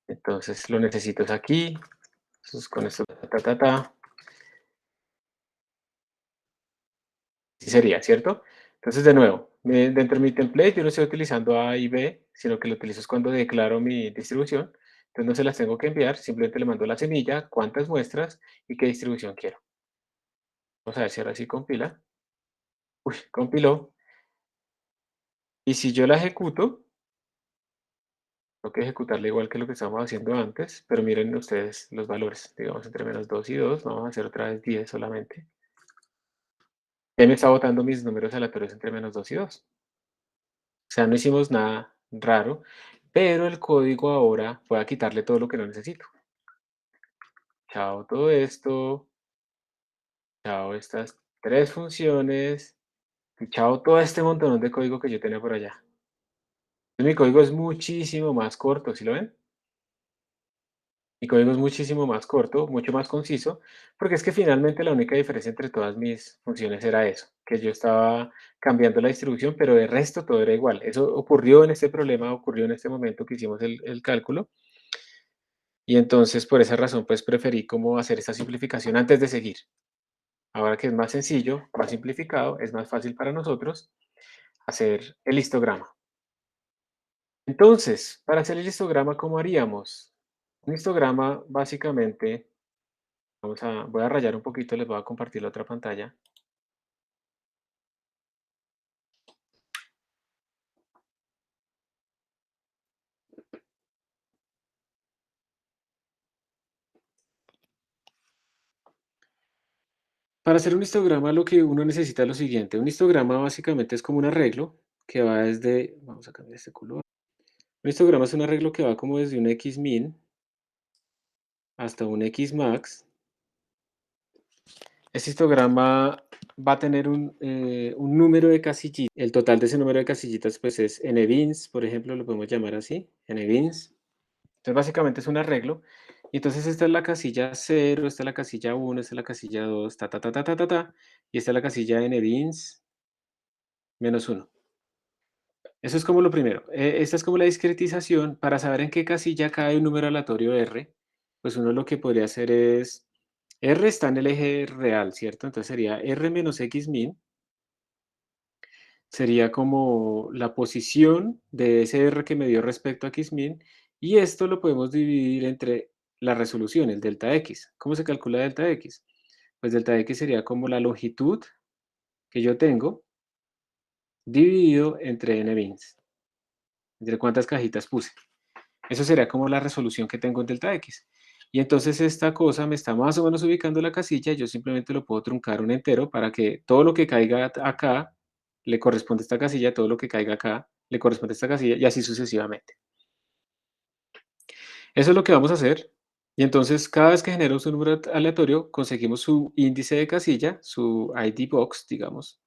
Entonces lo necesito es aquí. Entonces con esto, Sí sería, ¿cierto? Entonces, de nuevo, dentro de mi template yo no estoy utilizando A y B, sino que lo utilizo es cuando declaro mi distribución. Entonces no se las tengo que enviar, simplemente le mando la semilla, cuántas muestras y qué distribución quiero. Vamos a ver si ahora sí compila. Uy, compiló. Y si yo la ejecuto, tengo que ejecutarla igual que lo que estábamos haciendo antes, pero miren ustedes los valores, digamos entre -2 y 2, vamos a hacer otra vez 10 solamente. Y ahí me está botando mis números aleatorios entre -2 y 2. O sea, no hicimos nada raro, pero el código ahora voy a quitarle todo lo que no necesito. Chao todo esto, chao estas 3 funciones, y chao todo este montón de código que yo tenía por allá. Mi código es muchísimo más corto, ¿sí lo ven? Mi código es muchísimo más corto, mucho más conciso, porque es que finalmente la única diferencia entre todas mis funciones era eso, que yo estaba cambiando la distribución, pero de resto todo era igual. Eso ocurrió en este problema, ocurrió en este momento que hicimos el cálculo, y entonces por esa razón pues preferí como hacer esta simplificación antes de seguir. Ahora que es más sencillo, más simplificado, es más fácil para nosotros hacer el histograma. Entonces, para hacer el histograma, ¿cómo haríamos? Un histograma básicamente. Voy a rayar un poquito, les voy a compartir la otra pantalla. Para hacer un histograma lo que uno necesita es lo siguiente. Un histograma básicamente es como un arreglo que va desde, vamos a cambiar este color. Un histograma es un arreglo que va como desde un Xmin hasta un Xmax. Este histograma va a tener un número de casillitas. El total de ese número de casillitas pues es n-bins, por ejemplo, lo podemos llamar así, n-bins. Entonces, básicamente es un arreglo. Y entonces esta es la casilla 0, esta es la casilla 1, esta es la casilla 2, ta, ta, ta, ta, ta, ta, ta, y esta es la casilla n-bins -1. Eso es como lo primero. Esta es como la discretización. Para saber en qué casilla cae un número aleatorio R, pues uno lo que podría hacer es, R está en el eje real, ¿cierto? Entonces sería R menos Xmin, sería como la posición de ese R que me dio respecto a Xmin, y esto lo podemos dividir entre la resolución, el delta X. ¿Cómo se calcula delta X? Pues delta X sería como la longitud que yo tengo dividido entre n-bins, entre cuántas cajitas puse. Eso sería como la resolución que tengo en delta X. Y entonces esta cosa me está más o menos ubicando la casilla, yo simplemente lo puedo truncar un entero para que todo lo que caiga acá le corresponde a esta casilla, todo lo que caiga acá le corresponde a esta casilla y así sucesivamente. Eso es lo que vamos a hacer. Y entonces cada vez que generamos un número aleatorio, conseguimos su índice de casilla, su ID box, digamos,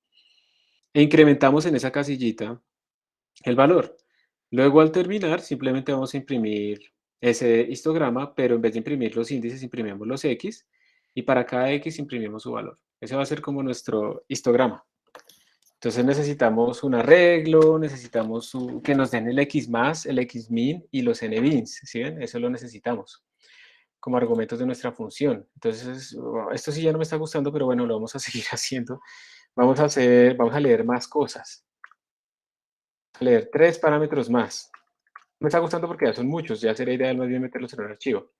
e incrementamos en esa casillita el valor. Luego, al terminar, simplemente vamos a imprimir ese histograma, pero en vez de imprimir los índices, imprimimos los X, y para cada X imprimimos su valor. Ese va a ser como nuestro histograma. Entonces necesitamos un arreglo, necesitamos que nos den el X más, el X min y los n bins, ¿sí ven? Eso lo necesitamos como argumentos de nuestra función. Entonces, esto sí ya no me está gustando, pero bueno, lo vamos a seguir haciendo. Vamos a leer más cosas. Vamos a leer 3 parámetros más. Me está gustando porque ya son muchos, ya sería ideal más bien meterlos en un archivo.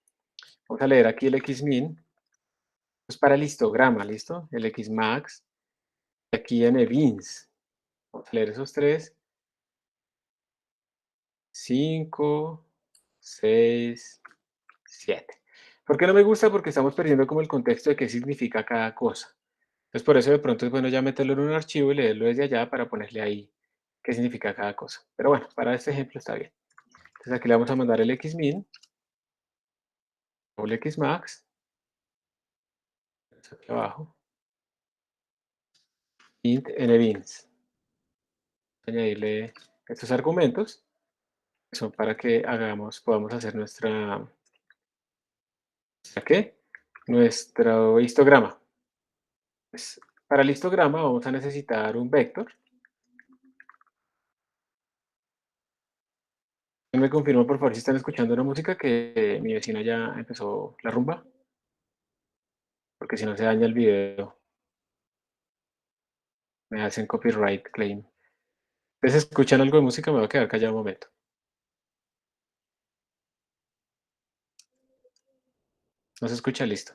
Vamos a leer aquí el Xmin, es para el histograma, ¿listo? El Xmax, aquí en Evins. Vamos a leer esos 3, 5, 6, 7. ¿Por qué no me gusta? Porque estamos perdiendo como el contexto de qué significa cada cosa. Entonces por eso de pronto es bueno ya meterlo en un archivo y leerlo desde allá para ponerle ahí qué significa cada cosa. Pero bueno, para este ejemplo está bien. Entonces aquí le vamos a mandar el Xmin, o el Xmax, aquí abajo, int nbins. Añadirle estos argumentos, que son para que podamos hacer ¿qué? Nuestro histograma. Pues, para el histograma vamos a necesitar un vector. Me confirmo por favor si están escuchando una música, que mi vecina ya empezó la rumba, porque si no se daña el video, me hacen copyright claim. Entonces, escuchan algo de música, me voy a quedar callado un momento. No se escucha, listo.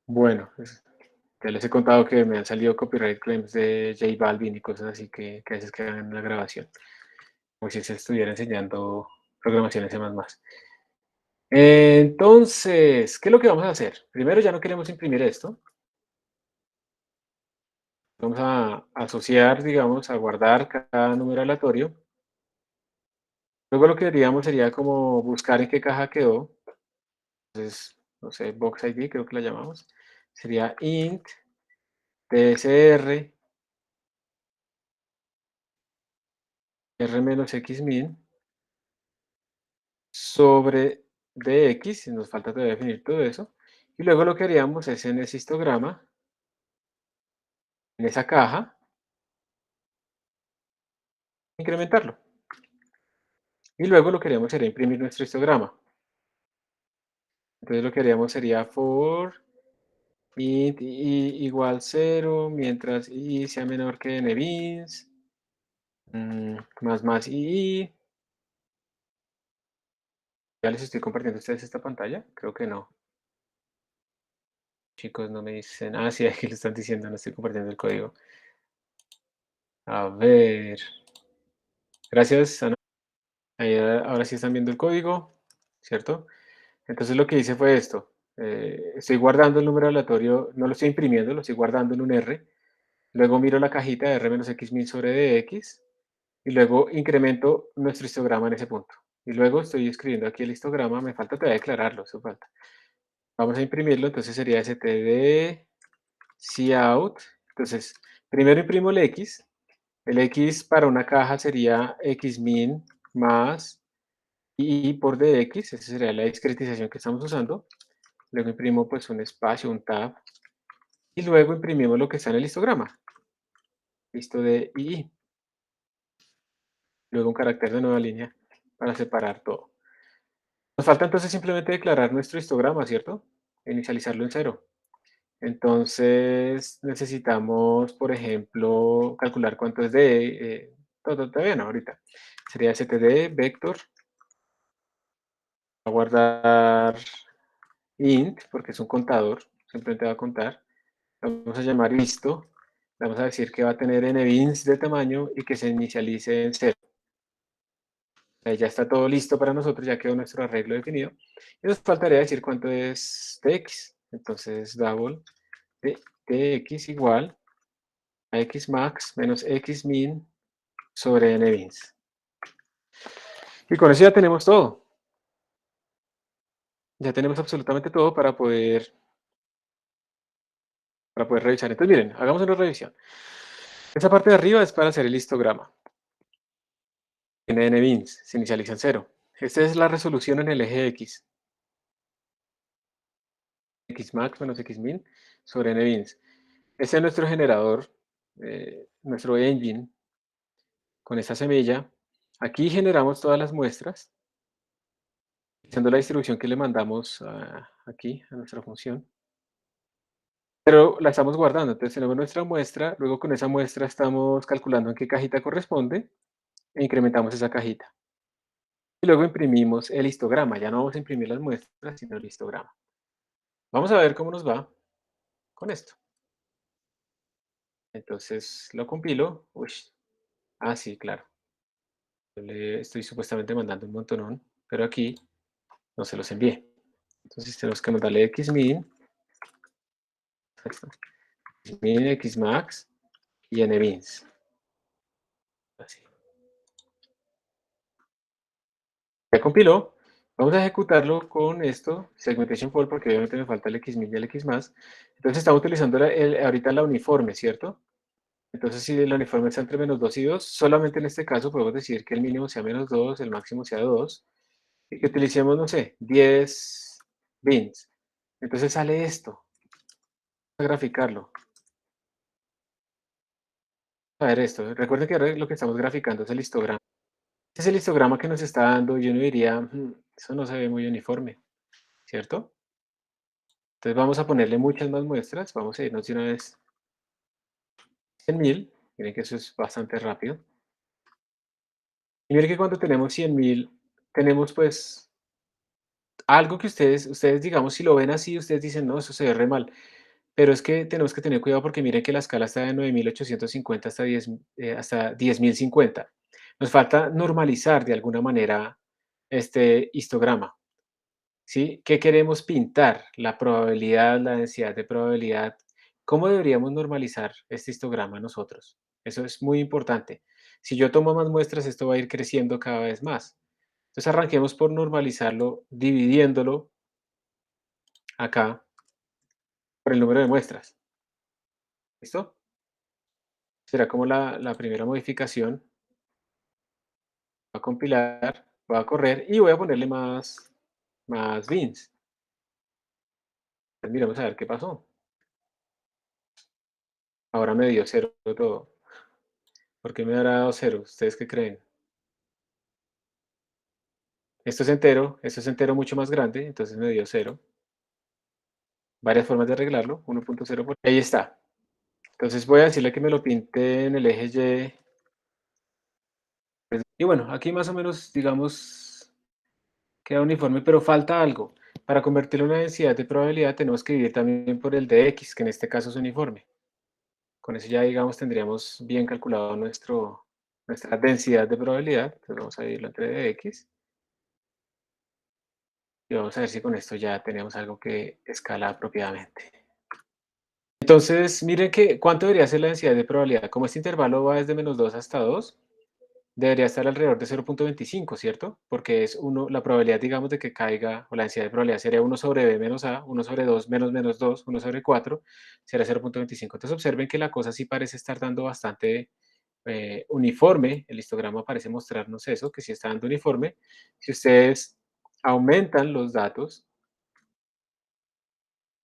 Bueno, pues, ya les he contado que me han salido copyright claims de J Balvin y cosas así que a veces quedan en la grabación, como si se estuviera enseñando programación en C++. Entonces, ¿qué es lo que vamos a hacer? Primero, ya no queremos imprimir esto. Vamos a asociar, digamos, a guardar cada número aleatorio. Luego lo que haríamos sería como buscar en qué caja quedó. Entonces, no sé, box ID creo que la llamamos. Sería int tsr r-xmin sobre dx, y nos falta todavía definir todo eso. Y luego lo que haríamos es en ese histograma, en esa caja, incrementarlo. Y luego lo que haríamos sería imprimir nuestro histograma. Entonces lo que haríamos sería for int i igual 0, mientras i sea menor que nbeans, más i. ¿Ya les estoy compartiendo a ustedes esta pantalla? Creo que no. Chicos, no me dicen. Ah, sí, aquí lo están diciendo, no estoy compartiendo el código. A ver. Gracias, Ana. Ahí, ahora sí están viendo el código, ¿cierto? Entonces lo que hice fue esto. Estoy guardando el número aleatorio, no lo estoy imprimiendo, lo estoy guardando en un R. Luego miro la cajita de r-x sobre dx y luego incremento nuestro histograma en ese punto. Y luego estoy escribiendo aquí el histograma, me falta todavía declararlo, eso falta. Vamos a imprimirlo, entonces sería std cout. Entonces, primero imprimo el x para una caja sería xmin más i por dx, esa sería la discretización que estamos usando. Luego imprimo pues un espacio, un tab, y luego imprimimos lo que está en el histograma, listo de i, luego un carácter de nueva línea para separar todo. Nos falta entonces simplemente declarar nuestro histograma, ¿cierto? Inicializarlo en cero. Entonces necesitamos, por ejemplo, calcular cuánto es de, todavía no, ahorita. Sería std vector, va a guardar int, porque es un contador, simplemente va a contar. Vamos a llamar listo, vamos a decir que va a tener nbins de tamaño y que se inicialice en cero. Ya está todo listo para nosotros, ya quedó nuestro arreglo definido. Y nos faltaría decir cuánto es tx. Entonces, double de tx igual a xmax menos xmin sobre nbins. Y con eso ya tenemos todo. Ya tenemos absolutamente todo para poder revisar. Entonces, miren, hagamos una revisión. Esa parte de arriba es para hacer el histograma. Tiene nbins, se inicializa en cero. Esta es la resolución en el eje x. Xmax menos xmin sobre nbins. Este es nuestro generador, nuestro engine con esta semilla. Aquí generamos todas las muestras, usando la distribución que le mandamos aquí a nuestra función. Pero la estamos guardando, entonces tenemos nuestra muestra, luego con esa muestra estamos calculando en qué cajita corresponde e incrementamos esa cajita. Y luego imprimimos el histograma, ya no vamos a imprimir las muestras, sino el histograma. Vamos a ver cómo nos va con esto. Entonces lo compilo. Uy, sí, claro. Yo le estoy supuestamente mandando un montonón, pero aquí no se los envié. Entonces tenemos que mandarle xmin, xmin, xmax y nbins. Así. Ya compiló. Vamos a ejecutarlo con esto, segmentation for, porque obviamente me falta el xmin y el xmax. Entonces estamos utilizando ahorita la uniforme, ¿cierto? Entonces si el uniforme está entre -2 y 2, solamente en este caso podemos decir que el mínimo sea -2, el máximo sea 2, y que utilicemos, no sé, 10 bins. Entonces sale esto. Vamos a graficarlo. A ver esto. Recuerden que ahora lo que estamos graficando es el histograma. Este es el histograma que nos está dando y uno diría, eso no se ve muy uniforme, ¿cierto? Entonces vamos a ponerle muchas más muestras. Vamos a irnos de una vez 100.000. Miren que eso es bastante rápido. Y miren que cuando tenemos 100.000, tenemos pues algo que ustedes digamos, si lo ven así, ustedes dicen, no, eso se ve re mal. Pero es que tenemos que tener cuidado porque miren que la escala está de 9.850 hasta 10.050. Nos falta normalizar de alguna manera este histograma, ¿sí? ¿Qué queremos pintar? La probabilidad, la densidad de probabilidad. ¿Cómo deberíamos normalizar este histograma nosotros? Eso es muy importante. Si yo tomo más muestras, esto va a ir creciendo cada vez más. Entonces arranquemos por normalizarlo dividiéndolo acá por el número de muestras. ¿Listo? Será como la primera modificación. Voy a compilar, voy a correr y voy a ponerle más bins. Pues miremos a ver qué pasó. Ahora me dio cero todo. ¿Por qué me habrá dado cero? ¿Ustedes qué creen? Esto es entero mucho más grande, entonces me dio cero. Varias formas de arreglarlo, 1.0 por... Ahí está. Entonces voy a decirle que me lo pinte en el eje Y. Y bueno, aquí más o menos, digamos, queda uniforme, pero falta algo. Para convertirlo en una densidad de probabilidad tenemos que dividir también por el de X, que en este caso es uniforme. Con eso ya, digamos, tendríamos bien calculado nuestra densidad de probabilidad. Entonces vamos a dividirlo entre de X. Y vamos a ver si con esto ya tenemos algo que escala apropiadamente. Entonces, miren que, ¿cuánto debería ser la densidad de probabilidad? Como este intervalo va desde -2 hasta 2, debería estar alrededor de 0.25, ¿cierto? Porque es la probabilidad, digamos, de que caiga, o la densidad de probabilidad sería 1 sobre b menos a, 1 sobre 2 menos menos 2, 1 sobre 4, será 0.25. Entonces observen que la cosa sí parece estar dando bastante uniforme. El histograma parece mostrarnos eso, que sí está dando uniforme. Si ustedes aumentan los datos,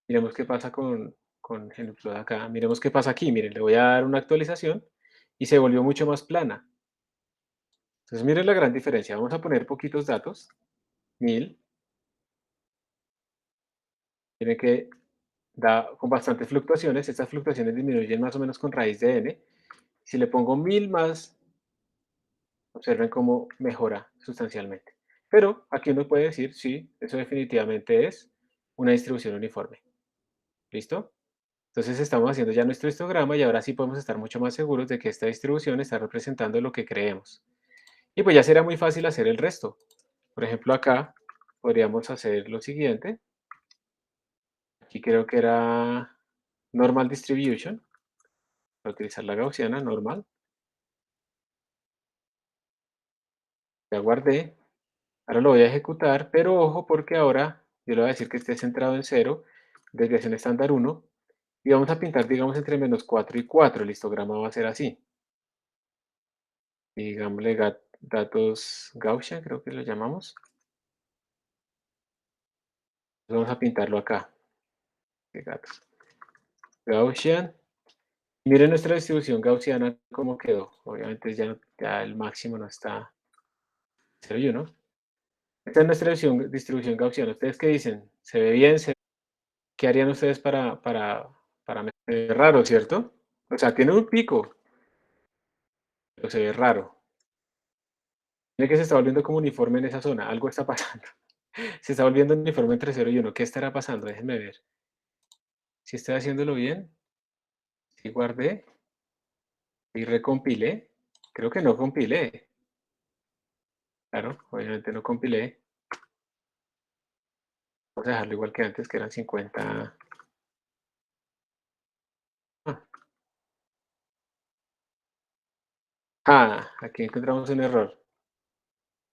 miremos qué pasa con ejemplo de acá. Miremos qué pasa aquí. Miren, le voy a dar una actualización y se volvió mucho más plana. Entonces, miren la gran diferencia. Vamos a poner poquitos datos. 1000. Miren que da con bastantes fluctuaciones. Estas fluctuaciones disminuyen más o menos con raíz de n. Si le pongo 1000 más, observen cómo mejora sustancialmente. Pero aquí uno puede decir, sí, eso definitivamente es una distribución uniforme. ¿Listo? Entonces estamos haciendo ya nuestro histograma y ahora sí podemos estar mucho más seguros de que esta distribución está representando lo que creemos. Y pues ya será muy fácil hacer el resto. Por ejemplo, acá podríamos hacer lo siguiente. Aquí creo que era normal distribution, para utilizar la gaussiana normal. Ya guardé. Ahora lo voy a ejecutar, pero ojo porque ahora yo le voy a decir que esté centrado en 0, desviación estándar 1, y vamos a pintar, digamos, entre -4 y 4. El histograma va a ser así. Digámosle datos Gaussian, creo que lo llamamos. Vamos a pintarlo acá. Datos Gaussian. Miren nuestra distribución gaussiana cómo quedó. Obviamente ya el máximo no está 0 y 1. Esta es nuestra distribución gaussiana. ¿Ustedes qué dicen? ¿Se ve bien? ¿Qué harían ustedes para meter raro, cierto? O sea, tiene un pico, pero se ve raro. Tiene que se está volviendo como uniforme en esa zona. Algo está pasando. Se está volviendo uniforme entre 0 y 1. ¿Qué estará pasando? Déjenme ver. Si estoy haciéndolo bien, si guardé y recompilé. Creo que no compilé. Claro, obviamente no compilé. Vamos a dejarlo igual que antes, que eran 50. Ah, aquí encontramos un error.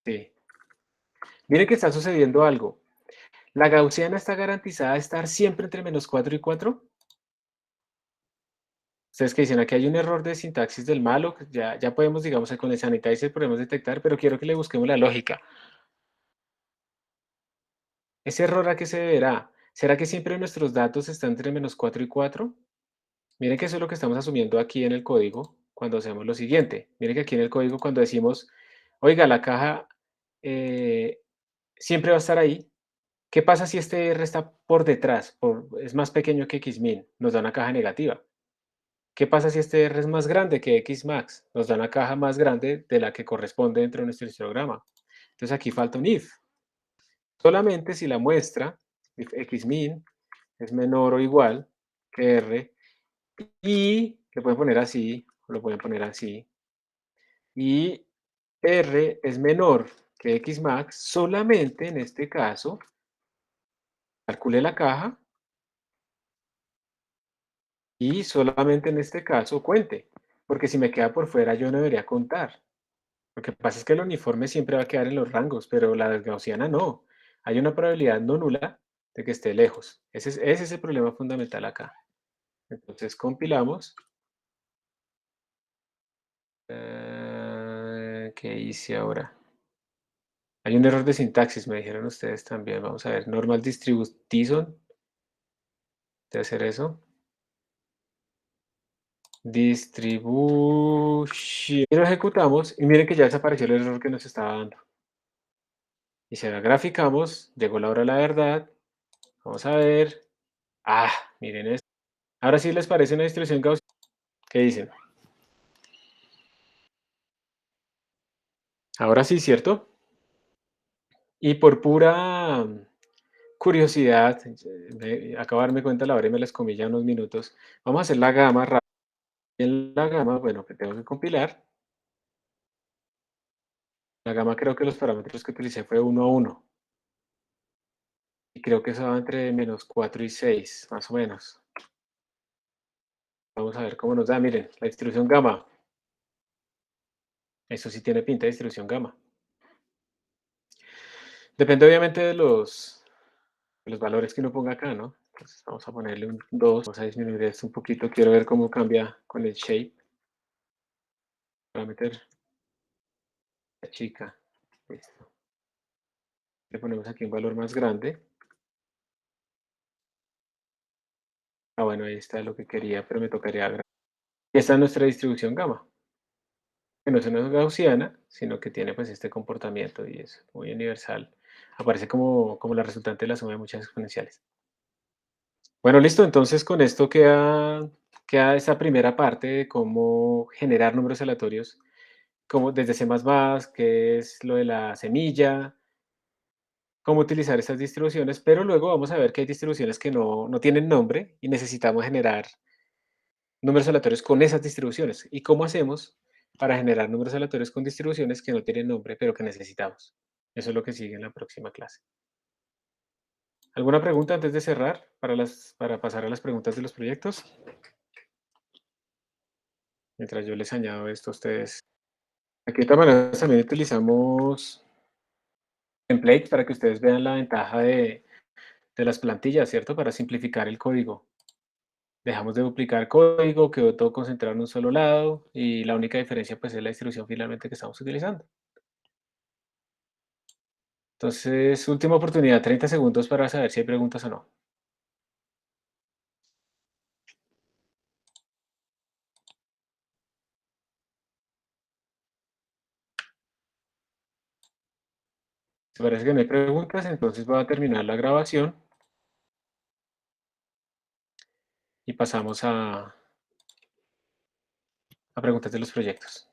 Sí. Miren que está sucediendo algo. La gaussiana está garantizada a estar siempre entre -4 y 4. Ustedes que dicen, aquí hay un error de sintaxis del malo, ya podemos, digamos, con el sanitizer podemos detectar, pero quiero que le busquemos la lógica. ¿Ese error a qué se deberá? ¿Será que siempre nuestros datos están entre -4 y 4? Miren que eso es lo que estamos asumiendo aquí en el código cuando hacemos lo siguiente. Miren que aquí en el código cuando decimos, oiga, la caja eh, siempre va a estar ahí. ¿Qué pasa si este R está por detrás? Es más pequeño que Xmin, nos da una caja negativa. ¿Qué pasa si este R es más grande que Xmax? Nos da una caja más grande de la que corresponde dentro de nuestro histograma. Entonces aquí falta un if. Solamente si la muestra, if Xmin es menor o igual que R, y lo pueden poner así, o lo pueden poner así, y R es menor que Xmax, solamente en este caso, calcule la caja, y solamente en este caso cuente, porque si me queda por fuera yo no debería contar. Lo que pasa es que el uniforme siempre va a quedar en los rangos, pero la gaussiana no. Hay una probabilidad no nula de que esté lejos. Ese es el problema fundamental acá. Entonces compilamos. ¿Qué hice ahora? Hay un error de sintaxis, me dijeron ustedes también. Vamos a ver, normal distribution, de hacer eso. Distribution. Y lo ejecutamos y miren que ya desapareció el error que nos estaba dando. Y si ahora graficamos, llegó la hora de la verdad. Vamos a ver. Ah, miren esto. Ahora sí les parece una distribución gaussiana. ¿Qué dicen? Ahora sí, ¿cierto? Y por pura curiosidad, acabo de darme cuenta a la hora y me las comí ya unos minutos. Vamos a hacer la gama rápida. En la gama, bueno, que tengo que compilar. La gama creo que los parámetros que utilicé fue 1 a 1. Y creo que eso va entre -4 y 6, más o menos. Vamos a ver cómo nos da. Miren, la distribución gamma. Eso sí tiene pinta de distribución gamma. Depende obviamente de los valores que uno ponga acá, ¿no? Entonces vamos a ponerle un 2. Vamos a disminuir esto un poquito. Quiero ver cómo cambia con el shape. Para meter la chica. Listo. Le ponemos aquí un valor más grande. Ah, bueno, ahí está lo que quería, pero me tocaría agregar. Y esta es nuestra distribución gamma, que no es una gaussiana, sino que tiene pues este comportamiento y es muy universal. Aparece como la resultante de la suma de muchas exponenciales. Bueno, listo. Entonces con esto queda esa primera parte de cómo generar números aleatorios, como desde C++, qué es lo de la semilla, cómo utilizar estas distribuciones, pero luego vamos a ver que hay distribuciones que no tienen nombre y necesitamos generar números aleatorios con esas distribuciones. ¿Y cómo hacemos para generar números aleatorios con distribuciones que no tienen nombre, pero que necesitamos? Eso es lo que sigue en la próxima clase. ¿Alguna pregunta antes de cerrar para pasar a las preguntas de los proyectos? Mientras yo les añado esto a ustedes. Aquí de todas maneras también utilizamos templates para que ustedes vean la ventaja de las plantillas, ¿cierto? Para simplificar el código. Dejamos de duplicar código, quedó todo concentrado en un solo lado y la única diferencia pues es la distribución finalmente que estamos utilizando. Entonces, última oportunidad, 30 segundos para saber si hay preguntas o no. Si parece que no hay preguntas, entonces voy a terminar la grabación y pasamos a preguntas de los proyectos.